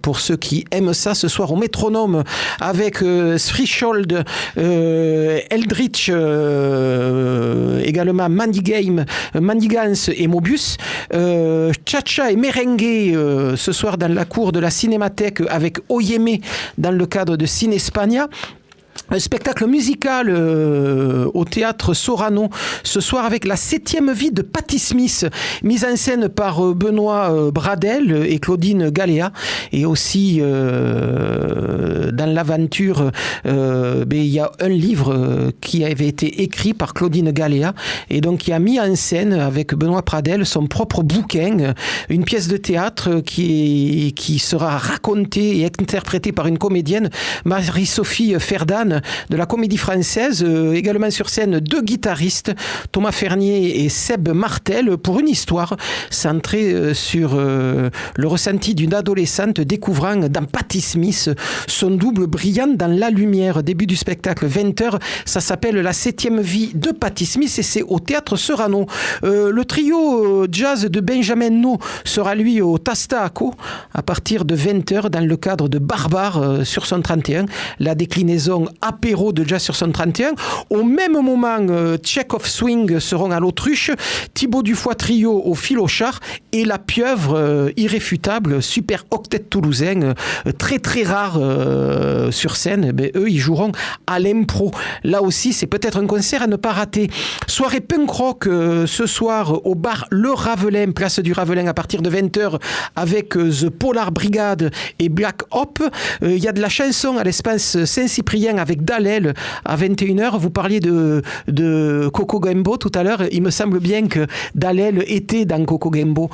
pour ceux qui aiment ça ce soir au Métronome, avec Threshold, Eldritch, également Mandigans et Mobius, Cha-Cha et Merengue ce soir dans la cour de la Cinémathèque avec Oyeme dans le cadre de Cinespania. Un spectacle musical au théâtre Sorano ce soir avec La 7e vie de Patti Smith, mise en scène par Benoît Bradel et Claudine Galéa. Et aussi dans l'aventure, il y a un livre qui avait été écrit par Claudine Galéa et donc qui a mis en scène avec Benoît Bradel son propre bouquin, une pièce de théâtre qui sera racontée et interprétée par une comédienne, Marie-Sophie Ferdan, de la Comédie Française, également sur scène deux guitaristes, Thomas Fernier et Seb Martel, pour une histoire centrée sur le ressenti d'une adolescente découvrant dans Patti Smith son double brillant dans la lumière. Début du spectacle, 20h, ça s'appelle La 7e vie de Patti Smith et c'est au théâtre Sorano. Le trio jazz de Benjamin No sera lui au Tastaco à partir de 20h dans le cadre de Barbare sur son 31, la déclinaison apéro de Jazz sur son 31. Au même moment, Check of Swing seront à l'Autruche, Thibaut Dufoy Trio au Philochard et La Pieuvre irréfutable, super octet toulousain, très très rare sur scène. Eux, ils joueront à l'impro. Là aussi, c'est peut-être un concert à ne pas rater. Soirée punk rock ce soir au bar Le Ravelin, place du Ravelin à partir de 20h avec The Polar Brigade et Black Hop. Il y a de la chanson à l'espace Saint-Cyprien avec Dalel à 21h. Vous parliez de Coco Gembo tout à l'heure. Il me semble bien que Dalel était dans Coco Gembo.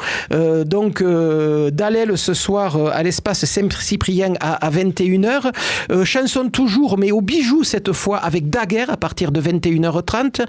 Donc Dalel ce soir à l'espace Saint-Cyprien à 21h. Chanson toujours, mais au bijou cette fois avec Daguerre à partir de 21h30.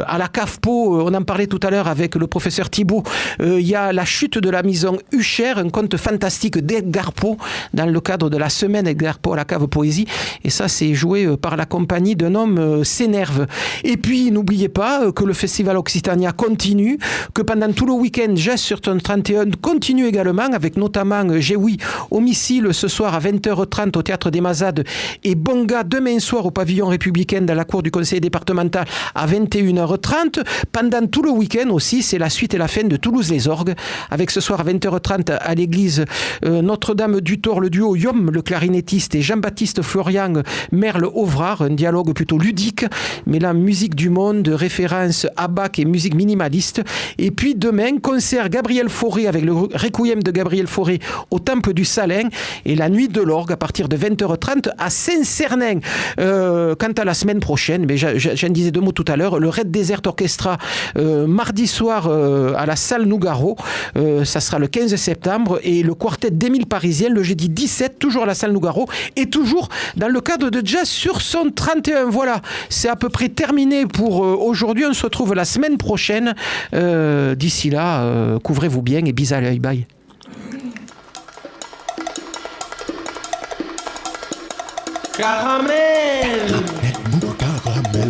À la CAFPO, on en parlait tout à l'heure avec le professeur Thibault. Il y a La chute de la maison Hucher, un conte fantastique d'Edgar Poe dans le cadre de la semaine Edgar Poe à la cave Poésie. Et ça, c'est joué par la compagnie d'un homme s'énerve. Et puis, n'oubliez pas que le Festival Occitania continue, que pendant tout le week-end, Jazz sur ton 31 continue également, avec notamment Géoui au missile ce soir à 20h30 au Théâtre des Mazades et Bonga demain soir au Pavillon Républicain dans la cour du Conseil départemental à 21h30. Pendant tout le week-end aussi, c'est la suite et la fin de Toulouse les Orgues, avec ce soir à 20h30 à l'église Notre-Dame du Thor, le duo Yom, le clarinettiste, et Jean-Baptiste Florian Merle-Ovrard, un dialogue plutôt ludique, mais la musique du monde, référence à Bach et musique minimaliste. Et puis demain, concert Gabriel Fauré avec le Requiem de Gabriel Fauré au Temple du Salin et la Nuit de l'Orgue à partir de 20h30 à Saint-Cernin. Quant à la semaine prochaine, mais j'en disais deux mots tout à l'heure, le Red Desert Orchestra mardi soir à la salle Nougaro, ça sera le 15 septembre, et le quartet d'Émile Parisien le jeudi 17, toujours à la salle Nougaro, et toujours dans le cadre de Jazz sur son 31. Voilà, c'est à peu près terminé pour aujourd'hui. On se retrouve la semaine prochaine. D'ici là, couvrez-vous bien et bis à l'œil. Bye. Caramel. Caramel.